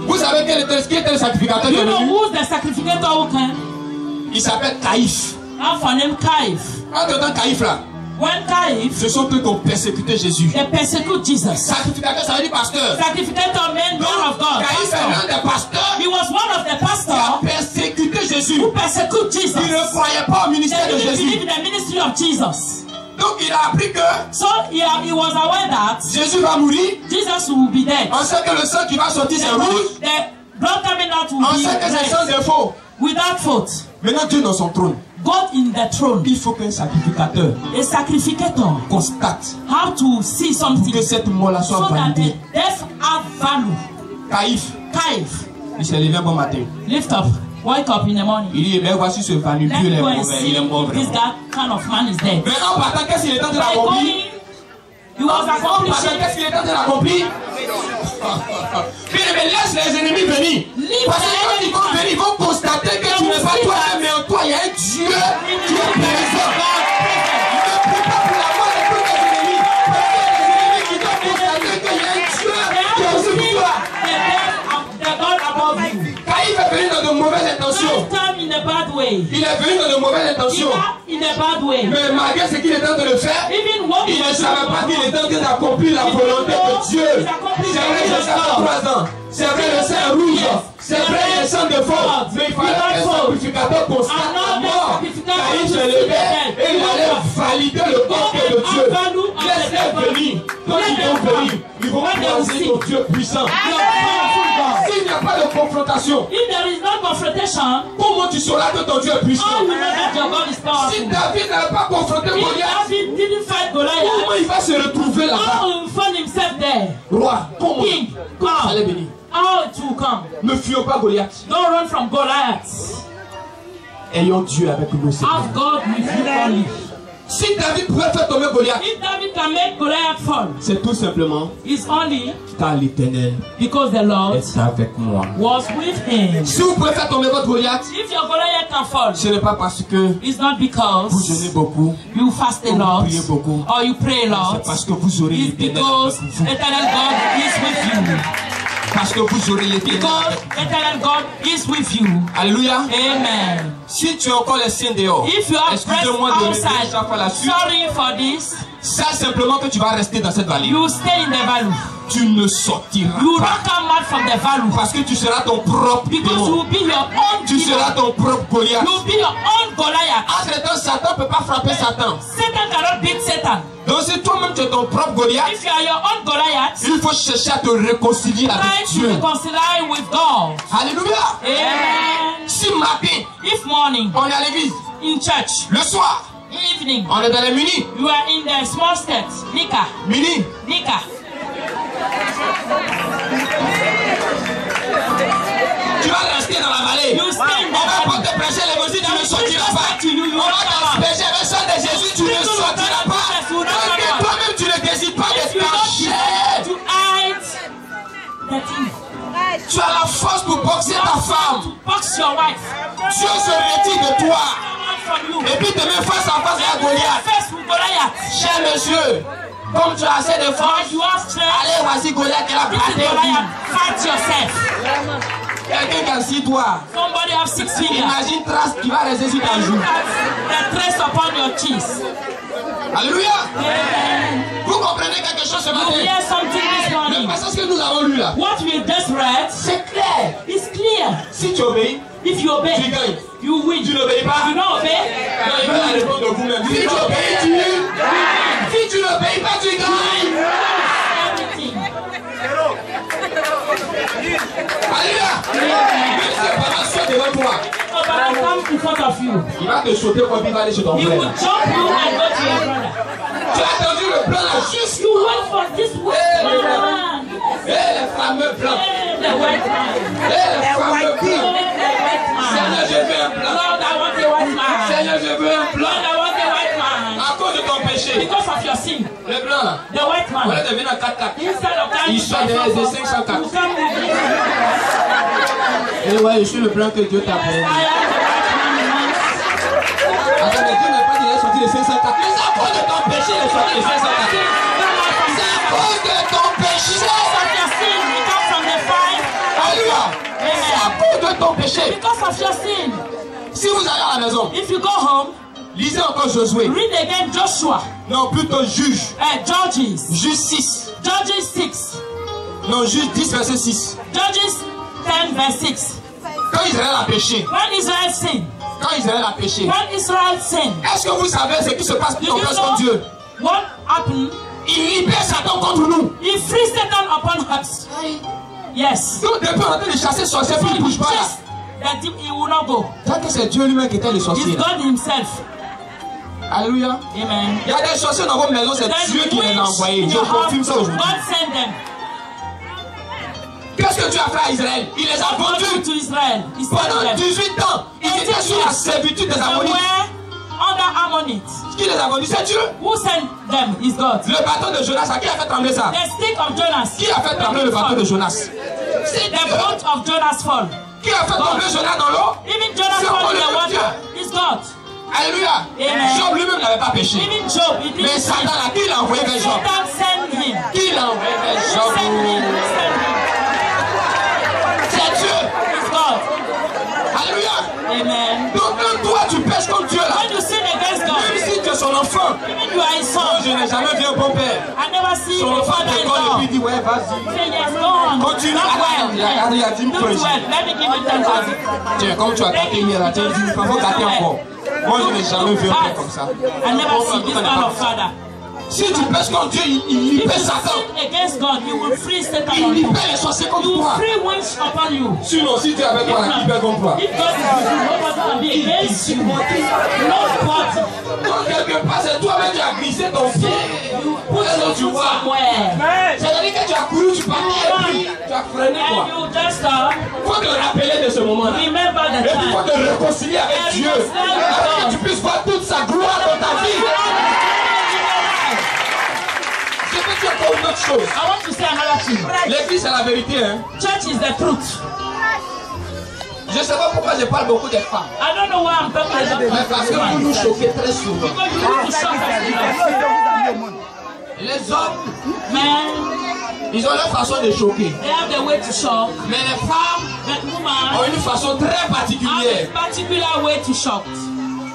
Vous savez qui était le sacrificateur de Jésus? Who's the sacrificator? Il s'appelle Caïphe. Entre-temps, Caïphe là. Ce sont eux qui ont persécuté Jésus. They persecute Jesus. Sacrificateur, ça veut dire pasteur. Sacrificator meant man of God. Caïphe est l'un des pasteurs. He was one persecute Jesus. Il ne croyait pas au ministère de Jésus. They didn't believe in the ministry of Jesus. Donc il a appris que so he was aware that Jésus va mourir. Jesus will be dead. On sait que le sang qui va sortir c'est rouge. The blood coming out will on sait que c'est sans défaut. Without fault. Maintenant Dieu dans son trône. God in the throne. Il faut qu'un sacrificateur constate how to see something que cette mort-là soit validée. So that the death have value. Caïphe. Il s'est levé un bon matin. Lift up. Wake up in the morning. Il dit, mais voici ce vaniteux, il est mauvais, il est mauvais. This kind of man is dead. Mais en partant, qu'est-ce qu'il est en train d'accomplir? He was accomplishing. Qu'est-ce qu'il est en train d'accomplir? Mais laisse les ennemis venir. Parce que quand ils vont venir, ils vont constater que tu n'es pas toi-même, mais en toi, il y a un Dieu qui est présent. Ne prie pas pour la mort de tous tes ennemis. Parce que les ennemis qui doivent constater qu'il y a un Dieu qui est au-dessus de toi. Caïphe est venu dans de mauvaises intentions. Il est venu dans de mauvaises intentions. Mais malgré ce qu'il est en train de faire, il ne savait pas qu'il était en train d'accomplir la volonté de Dieu. C'est vrai, j'ai 53 ans. C'est vrai, le sang est rouge. C'est vrai, il est sans défaut. Mais il fallait qu'un sacrificateur constate la mort. Caïphe se levait et il allait valider le peuple de Dieu. Laisse-les venir. Quand ils vont venir, ils vont croiser ton Dieu puissant. S'il n'y a pas de confrontation, comment tu sauras que ton Dieu est puissant? Si David n'avait pas confronté Goliath, comment il va se retrouver là-bas? Roi, comment allez venir? Ne fuyons pas Goliath. Don't run from Goliath. Ayons Dieu avec nous. Have God with you only. Si David pouvait faire tomber Goliath, if David can make Goliath fall, c'est tout simplement it's only car l'Éternel because the Lord est avec moi. Was with him. Si vous pouvez faire tomber votre Goliath, if your Goliath can fall, ce n'est pas parce que it's not because vous jeûnez beaucoup, you fast a lot, vous priez beaucoup, or you pray a lot. C'est parce que vous aurez l'Éternel avec vous. Eternal God is with you. Parce que vous aurez l'Éternel. Because eternal God is with you. Alléluia. Amen. Si tu as encore les signes dehors, excusez-moi de revenir chaque fois là-dessus. Sorry for this. Sache simplement que tu vas rester dans cette vallée. You stay in the valley. Tu ne sortiras you pas. Not come out from the valley. Parce que tu seras ton propre because you will be your own tu seras ton propre Goliath. You will be your own Goliath. Entre-temps, Satan ne peut pas frapper Satan. Satan cannot beat Satan. Donc si toi-même tu es ton propre Goliath, if you are your own Goliath, il faut chercher à te réconcilier avec Dieu. Reconcile with God. Alléluia. Amen. Si matin, if morning, on est à l'église, in church, le soir, evening, on est dans les mini. You are in the small steps, Nika. Mini. Nika. Tu vas rester dans la vallée. You stay in the on va pas te prêcher l'évangile, tu ne sortiras pas. On va t'asperger avec le sang de Jésus, tu ne sortiras pas. Parce que toi-même tu ne décides pas de cacher. Tu as la force pour boxer ta femme. Box your wife. Dieu se retire de toi. Et puis te met face à face à Goliath. Cher monsieur, comme tu as assez de force, allez, voici Goliath qui a braqué. Fight yourself. Quelqu'un qui a 6 doigts. Somebody have 6 fingers. Imagine trace qui va rester sur ta joue. The trace upon your cheeks. Alléluia. Vous comprenez quelque chose ce matin? Le passage que nous avons lu là. What we just read. C'est clair. It's clear. Si tu obéis, if you obey, tu gagnes. You win. Tu n'obéis pas. You don't obey. Tu vas répondre de vous-même. Si tu obéis, tu win. Si tu n'obéis pas, tu gagnes. Alléluia. Même si le papa saute devant toi, il va te sauter comme il va aller chez ton frère. Tu as attendu le plan là juste. You wait for this one. Et les fameux plans. Et les fameux plans. Seigneur, je veux un plan. Seigneur, je veux un plan. À cause de ton péché. Because of your sin. Le blanc là. The white man. On va devenir à 4-4. Il soit derrière les 504. Et ouais, je suis le blanc que Dieu t'a pris. Attends, mais Dieu n'a pas dit qu'il est sorti de 504. Mais c'est à cause de ton péché qu'il est sorti de 504. C'est à cause de ton péché. Alléluia. C'est à cause de ton péché. Because of your sin. Si vous allez à la maison, if you go home, lisez encore Josué. Read again Joshua. Non, plutôt Juge. Judges. Juge 6. Judges 6. Non, Juge 10, verset 6. Judges 10, verse 6. Quand Israël a péché, when Israel sinned, Quand Israël a péché, when Israel sinned, est-ce que vous savez ce qui se passe quand on place contre Dieu? What happened? Il libère Satan contre nous. He frees Satan upon us. Yes. Donc depuis on est en train de chasser sorcier, puis il ne bouge pas là. That he will not go. Tant que c'est Dieu lui-même qui était le sorcier. It's God himself. Alléluia. Amen. Il y a des sorciers dans vos maisons, c'est Dieu qui les a envoyés. Je confirme ça aujourd'hui. God sent them. Qu'est-ce que Dieu a fait à Israël? Il les a vendus. Pendant 18 ans, ils étaient sous la servitude des Ammonites. Under Ammonites. Qui les a vendus? C'est Dieu. Who sent them is God. Le bateau de Jonas, qui a fait trembler ça? The stick of Jonas. Qui a fait trembler le bateau de Jonas? The boat of Jonas fall. Qui a fait trembler Jonas dans l'eau? Even Jonas fall in the water. It's God. Alléluia. Job lui-même n'avait pas péché. Even Job, mais Satan, qui l'a envoyé vers Job? Satan sent him. Qui l'a envoyé vers Job? C'est Dieu. It's God. Alléluia. Amen. Donc quand toi tu pèches contre Dieu là, when you sin against God, même si tu es son enfant, even you are his son, je n'ai jamais vu un bon père. I never see son a enfant father in law. et puis dit ouais vas-y. Say yes, go on. Continue. Il y a 10 fois ici. Let me give you 10,000. Tiens, comme tu as gâté hier là, tu as dit il faut gâter encore. Moi je n'ai jamais vu un père comme ça. I never see this kind of father. Si tu pèches contre Dieu, il libère Satan. Against God, you will free Satan. Il libère les sorciers contre toi. Free winds upon you. Sinon, si tu es avec toi, qui pèche contre toi? If God is with you, nobody can be against you. Nobody. Donc quelque part, c'est toi-même qui as glissé ton pied. Put you somewhere. C'est-à-dire que tu as couru, tu partais et puis tu as freiné quoi. And you just Il faut te rappeler de ce moment-là. remember the Et puis il faut time. te réconcilier avec Dieu. Afin que tu puisses voir toute sa gloire dans ta vie. Je vais dire encore une autre chose. I want to say another thing. L'église c'est la vérité. Hein. Church is the truth. Je ne sais pas pourquoi je parle beaucoup des femmes. I don't know why I'm talking about Mais parce que vous nous choquez très souvent. because you need to shock us. Les hommes, Men, ils ont leur façon de choquer. they have the way to shock. Mais les femmes But ont woman une façon très have particulière. a particular way to shock.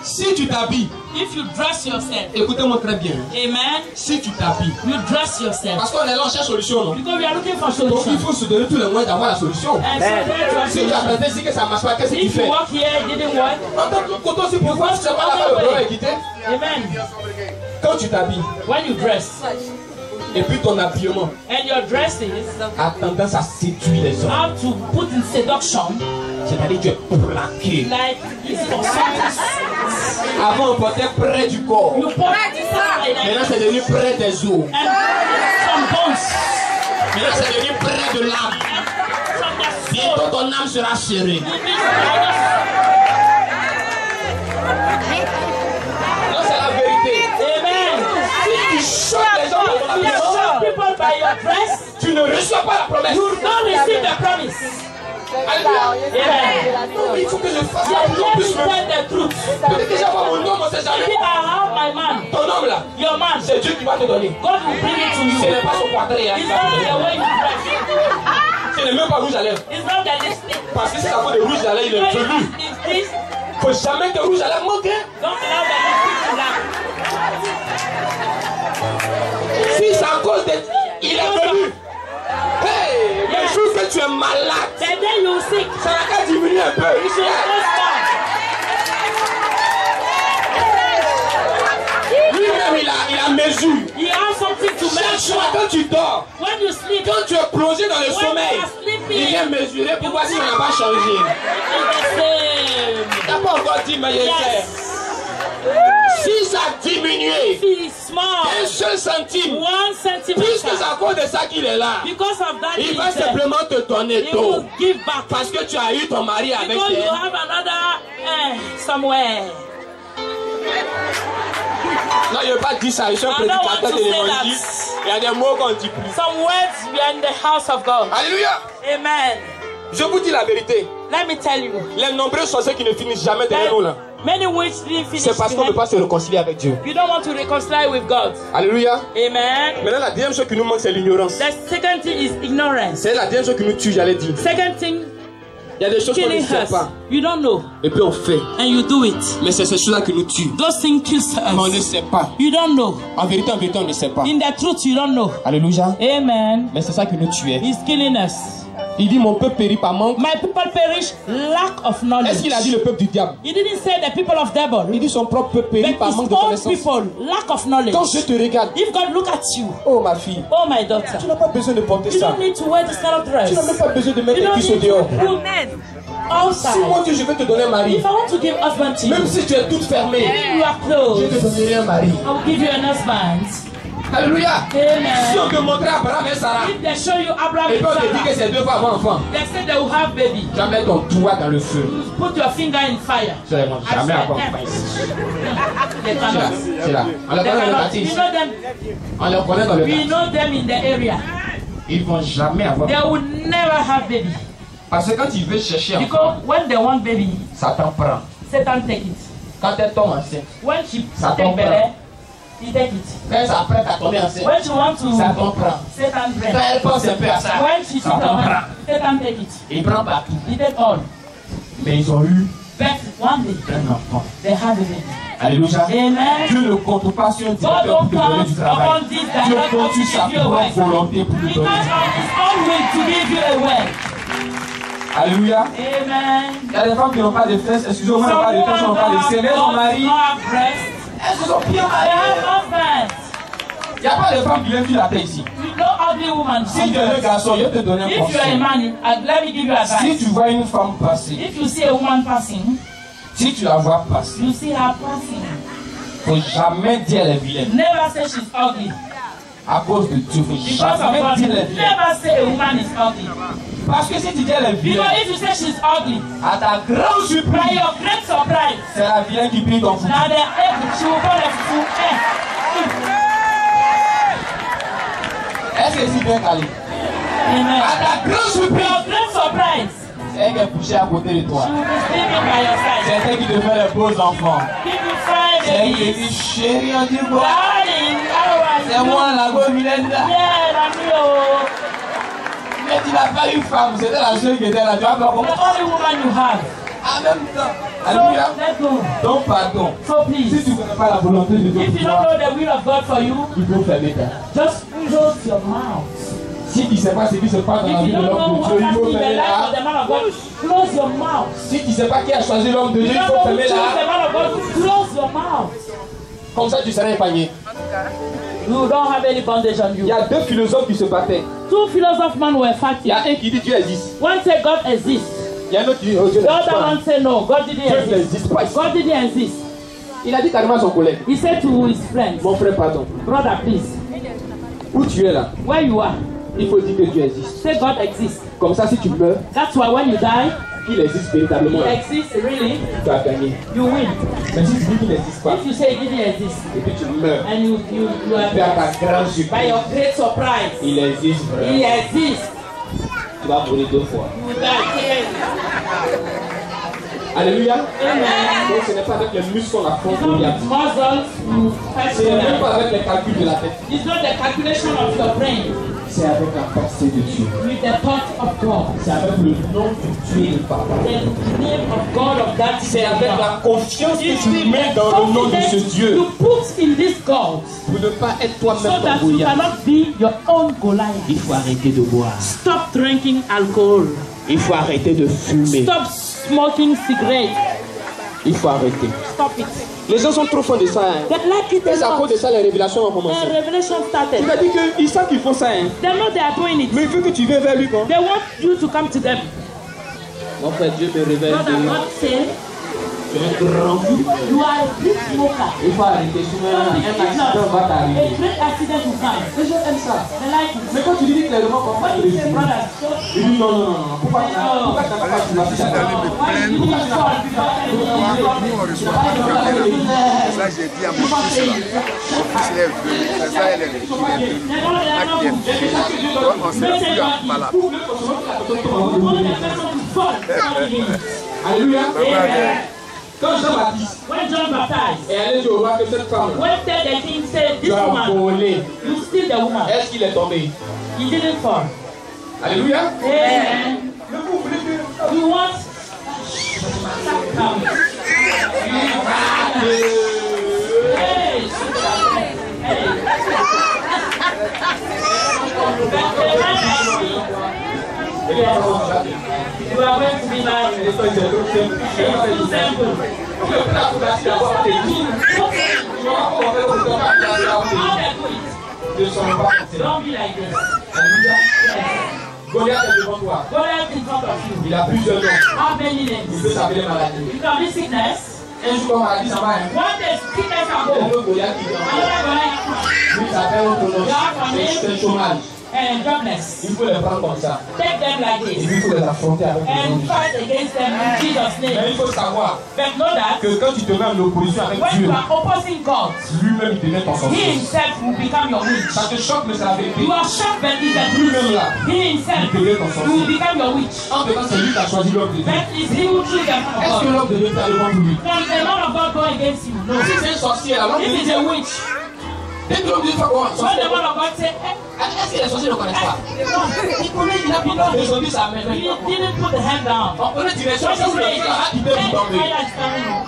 Si tu t'habilles, If you dress yourself, écoutez-moi très bien. amen, Si tu t'habilles, you dress yourself. parce qu'on est là, on cherche solution, non? Because we are looking for Donc il solution. faut se donner tous les moyens d'avoir la solution. And so there are Si tu as solutions. tenté ici que ça ne marche pas, qu'est-ce qu'il If you fait? walk here, it didn't work. En tant que côté aussi, pourquoi tu ne sais pas là-bas le problème est quitté? Amen. Quand tu t'habilles, When you dress, et puis ton habillement and your dresses a tendance à séduire les hommes. have to put in seduction, C'est-à-dire tu es plaqué. like it's for something. Avant on portait près du corps. You put Maintenant c'est devenu près des os. and some bones Maintenant c'est devenu près de l'âme. from the Bientôt soul. ton âme sera serrée. Non, c'est la vérité. Amen. Si tu choques les gens dans ton If you habillement, shock people by your dress, tu ne reçois pas la promesse. you don't receive the promise. Alléluia. Amen. Non, il faut que je fasse So la let me plus. tell the truth. Peut-être que j'ai pas mon homme, on sait If jamais. I have my man, Ton homme là, your man, c'est Dieu qui va te donner. God will bring it to Ce you. n'est pas son poitrine. It's not the way you dress. Ce n'est même pas rouge à lèvres. It's not the lipstick. Parce que si ça vaut de rouge à lèvres, il est velu. Please, Faut jamais que rouge à lèvres manque. don't allow the lipstick to lack. Si c'est à cause de... Il est velu. Hey, le jour que tu es malade, The day you sick, ça n'a qu'à diminuer un peu. you should go down. Lui-même, il a mesure. He has something to Chaque measure. fois quand tu dors, When you sleep, quand tu es plongé dans le when sommeil, you are sleeping, il vient mesurer pour voir si on n'a pas changé. it's the same. Tu n'as pas encore dit, mais je sais. Yes. Si ça a diminué If it is small, un seul centime, 1 centimeter, puisque c'est à cause de ça qu'il est là, because of that, il va simplement te donner he tôt. will give back. Parce que tu as eu ton mari avec Because you elle. have another somewhere. Non, je ne veux pas dire ça. Je suis un I don't want prédicateur to de say l'évangile. that. Il y a des mots qu'on ne dit plus. Some words we are in the house of God. Alléluia. Amen. Je vous dis la vérité. Let me tell you. Les nombreux sorciers qui ne finissent jamais derrière nous là, Many witches didn't finish. c'est parce qu'on ne peut pas se réconcilier avec Dieu. You don't want to reconcile with God. Alléluia. Amen. Maintenant, la deuxième chose qui nous manque, c'est l'ignorance. The second thing is ignorance. C'est la deuxième chose qui nous tue, j'allais dire. Second thing, Il y a des choses qu'on ne killing sait us. pas. You don't know, Et puis on fait. and you do it. Mais c'est ces choses-là qui nous tuent. Those things kill Mais on ne us. sait pas. You don't know. En vérité, on ne sait pas. In the truth, you don't know. Alléluia. Amen. Mais c'est ça qui nous tue. He's killing us. Il dit mon peuple périt par manque. My people perish lack of knowledge. Est-ce qu'il a dit le peuple du diable? He didn't say the people of devil. Il dit son propre peuple périt par manque de connaissance. People lack of knowledge. Quand je te regarde, if God look at you, oh ma fille, oh my daughter, tu n'as pas besoin de porter you ça. don't need to wear this kind of dress. Tu n'as même pas besoin de mettre des cuisses au dehors. Outside. Si moi Dieu je vais te donner un mari, if I want to give husband to you, même si tu es toute fermée, you are closed, je te donnerai un mari. I will give you an husband. Alléluia. Amen. Si on te montrait Abraham et Sarah, If they show you Abraham et and puis on te dit que Sarah, ces deux femmes ont enfant, they say they will have baby. tu vas mettre ton doigt dans le feu. You put your finger in fire. C'est bon, jamais avoir enfant ici. C'est là. On les connaît dans le baptiste. On les connaît dans le We baptiste. know them in the area. Ils vont jamais avoir They enfant. will never have baby. Parce que quand ils veulent chercher enfant, Because when they want baby, Satan prend. Satan take it. Quand elle tombe enceinte, When she Satan take prend. belly, he take it. Quand elle s'apprête à tomber enceinte, When she want to, Satan prend. Satan Quand bring. elle pense un peu à ça, When she sit Satan on prend. Satan take it. Il prend partout. He take all. Mais ils ont eu But one day, un enfant. they have a baby. Alléluia. Amen. Dieu ne compte pas sur un God directeur pour don't te donner count du travail. upon this Dieu director compte to sur sa give you a propre wife. volonté pour te Because donner. God is always to give you a wife. Alléluia. Amen. Il y a des femmes qui n'ont pas de fesses, excusez-moi, n'ont pas de fesses, n'ont pas de seins, mais son mari, elles se sont bien mariées. Il n'y a pas de femmes qui viennent sur la terre ici. Si tu es un garçon, je vais te donner un If you are a conseil. man, let me give you Si advice. tu vois une femme passer, If you see a woman passing, si tu la vois passer, you see her passing. il ne faut jamais dire elle est vilaine. Never say she's ugly. À cause de Dieu, il ne faut Because of jamais God, dire elle est vilaine. never say a woman is ugly. Parce que si tu dis elle est vilaine, Because if you say she's ugly, à ta grande by surprise, your great surprise, c'est la vilaine qui prie ton fou. now she will call a fool. Est-ce que c'est bien calé? Amen. À ta grande By surprise, your great surprise, c'est elle qui est couchée à côté de toi. she will be sleeping by your side. C'est elle qui te fait les beaux enfants. Give you five C'est elle qui babies. dit chérie, on dit quoi? Darling, how are C'est you? moi la go vilaine là. Yeah, Ramiro. Mais tu n'as pas une femme, c'était la seule qui était là. Tu vas pas The comment? only woman you have. En même temps. So Alléluia. let's go. Donc pardon. So Si please, tu ne connais pas la volonté de Dieu if pour you don't toi, know the will of God for you, il faut fermer ta. just close your mouth. Si tu ne sais pas ce qui se passe dans la If vie you de don't l'homme know de what's Dieu, il happening faut in the fermer life of la. the man of God, close your mouth. Si tu ne sais pas qui a choisi l'homme de If Dieu, you il don't faut know who fermer chose the la. man of God, close your mouth. Comme ça, tu seras épargné. You don't have any bondage on Il y you. a deux philosophes qui se battaient. Two philosopher men were Il y fighting. a un qui dit Dieu existe. One said God exists. Il y a un autre qui dit oh, Dieu The n'existe other pas. one said no, God didn't Dieu exist. n'existe pas. God didn't exist. Il a dit carrément à son collègue, He said to his friends, mon frère, pardon. brother, please, Où tu es là, where you are, il faut dire que Dieu existe. say God exists. Comme ça, si tu meurs, That's why when you die, qu'il existe véritablement, He exists really, tu as gagné. you win. Mais si tu dis qu'il n'existe pas, If you say He didn't exist, et puis tu meurs, and you are tu as ta grande by surprise. your great surprise, Il existe He vraiment. exists. Tu vas mourir deux fois. You will die. Alléluia. Amen. Donc ce n'est pas avec les muscles qu'on affronte It's not Goliath. with muscles you fight Ce n'est même Goliath. pas avec les calculs de la tête. It's not the calculation of your brain, C'est avec la pensée de Dieu. with the thought of God. C'est avec le nom du Dieu de papa. The name of God of that C'est avec la confiance que It's tu with mets the dans le nom de ce confidence Dieu you put in this God, pour ne pas être so toi-même ton that you Goliath. cannot be your own Goliath. Il faut arrêter de boire. Stop drinking alcohol. Il faut arrêter de fumer. Stop smoking cigarettes. Il faut arrêter. Stop it. Les gens sont trop fans de ça. Hein. They like it Et c'est a à lot. cause de ça les révélations ont commencé. The revelation started. Il a dit qu'ils savent qu'ils font ça. Hein. They know they are doing it. Mais il veut que tu viennes vers lui. Quoi. They want you to come to them. Mon frère, Dieu me révèle Brother, que God say, tu es un grand fou. you are a big smoker. Il faut arrêter. Sinon, un accident va A t'arriver. great accident will come. Les gens aiment ça. They like it. Mais quand tu lui dis clairement comment When tu you le say, dis, brother, stop. il dit non, non, non, non. Pourquoi tu n'as pas tu vas faire ça? Why you didn't stop? Ça, j'ai dit à mon fils là. Mon fils est venu, c'est ça, elle est venue. On ne sait plus à pas là. Alléluia. Quand Jean-Baptiste When John baptized, est allé dire au roi que cette femme when the king said, tu this as woman, volé, you steal the woman. est-ce qu'il est tombé? He didn't fall. Alléluia. Amen. Mais vous voulez que... You want? Hey. Hey. You are going to be like it's too simple. Don't be like this. Goliath est devant toi. Goliath in front of you. Il a plusieurs noms. How many names? Il peut s'appeler maladie. You can be sickness. Un jour, maladie s'en va. One day sickness can go. Un autre Goliath qui vient. Another Goliath comes. Lui s'appelle autre nom. C'est un chômage. And jobless. Il faut les prendre comme ça. Take them like Et this. puis il faut les affronter avec le nom. And fight against them in Jesus' Mais name. il faut savoir But know that que quand tu te mets en opposition avec when Dieu, you are opposing God, lui-même il devient ton He sorcier. himself will become your witch. Ça te choque, mais c'est la vérité. You are shocked, but it's the Lui-même truth. là, He himself il devient ton sorcier. will become your witch. En tout cas, c'est lui qui a choisi l'homme de Dieu. But it's He who chose the man Est-ce of que God. l'homme devait faire le bon pour lui? Can the man of God go against you? No. Si c'est un sorcier, là, l'homme If devait it's a dire, witch, dès que l'homme dit quoi? when the man of God say, Est-ce que les sorciers ne connaissent pas? il connaît, il a pas Ils ont dit ça, mais He didn't put the hand down. on connaît direction, Just ça say, c'est ça, il peut vous tomber. fire is coming.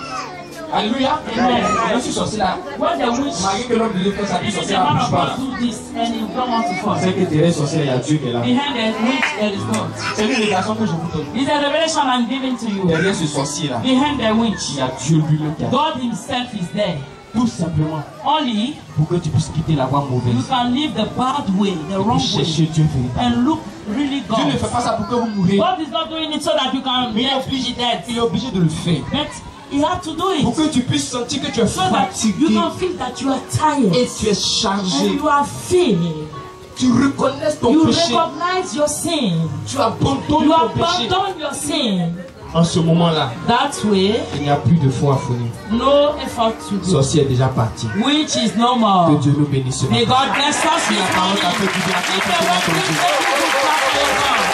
Alléluia. Amen. Je suis sorcier là. When the witch, Malgré que l'homme devait faire sa vie if the sorcière, man ne of bouge pas là. God do this and you don't want to fall, C'est que derrière sorcier, il y a Dieu qui est là. behind the witch there is God. C'est une révélation que je vous donne. It's a revelation I'm giving to you. Derrière ce sorcier là, Behind the witch, il y a Dieu lui-même qui est là. God himself is there. Tout simplement Only pour que tu puisses quitter la voie you mauvaise. can leave the bad way, the wrong way, Cherchez Dieu véritable. and look really Dieu ne God. fait pas ça pour que vous mouriez. God is not doing it so that you can Mais get dead. il est obligé de le faire. But He had to do Pour it que tu puisses sentir que tu es so that you fatigué can feel that you are tired et tu es and chargé. you are filled. Tu reconnais ton You péché. recognize your sin. Tu abandonnes You ton péché. abandon your sin. En ce moment-là, That way, il n'y a plus de foi à fournir. no effort to do. Sorcier est déjà parti. Which is no more. Que Dieu nous bénisse. May God bless us. Si la parole t'a fait du bien, If the word brings you good,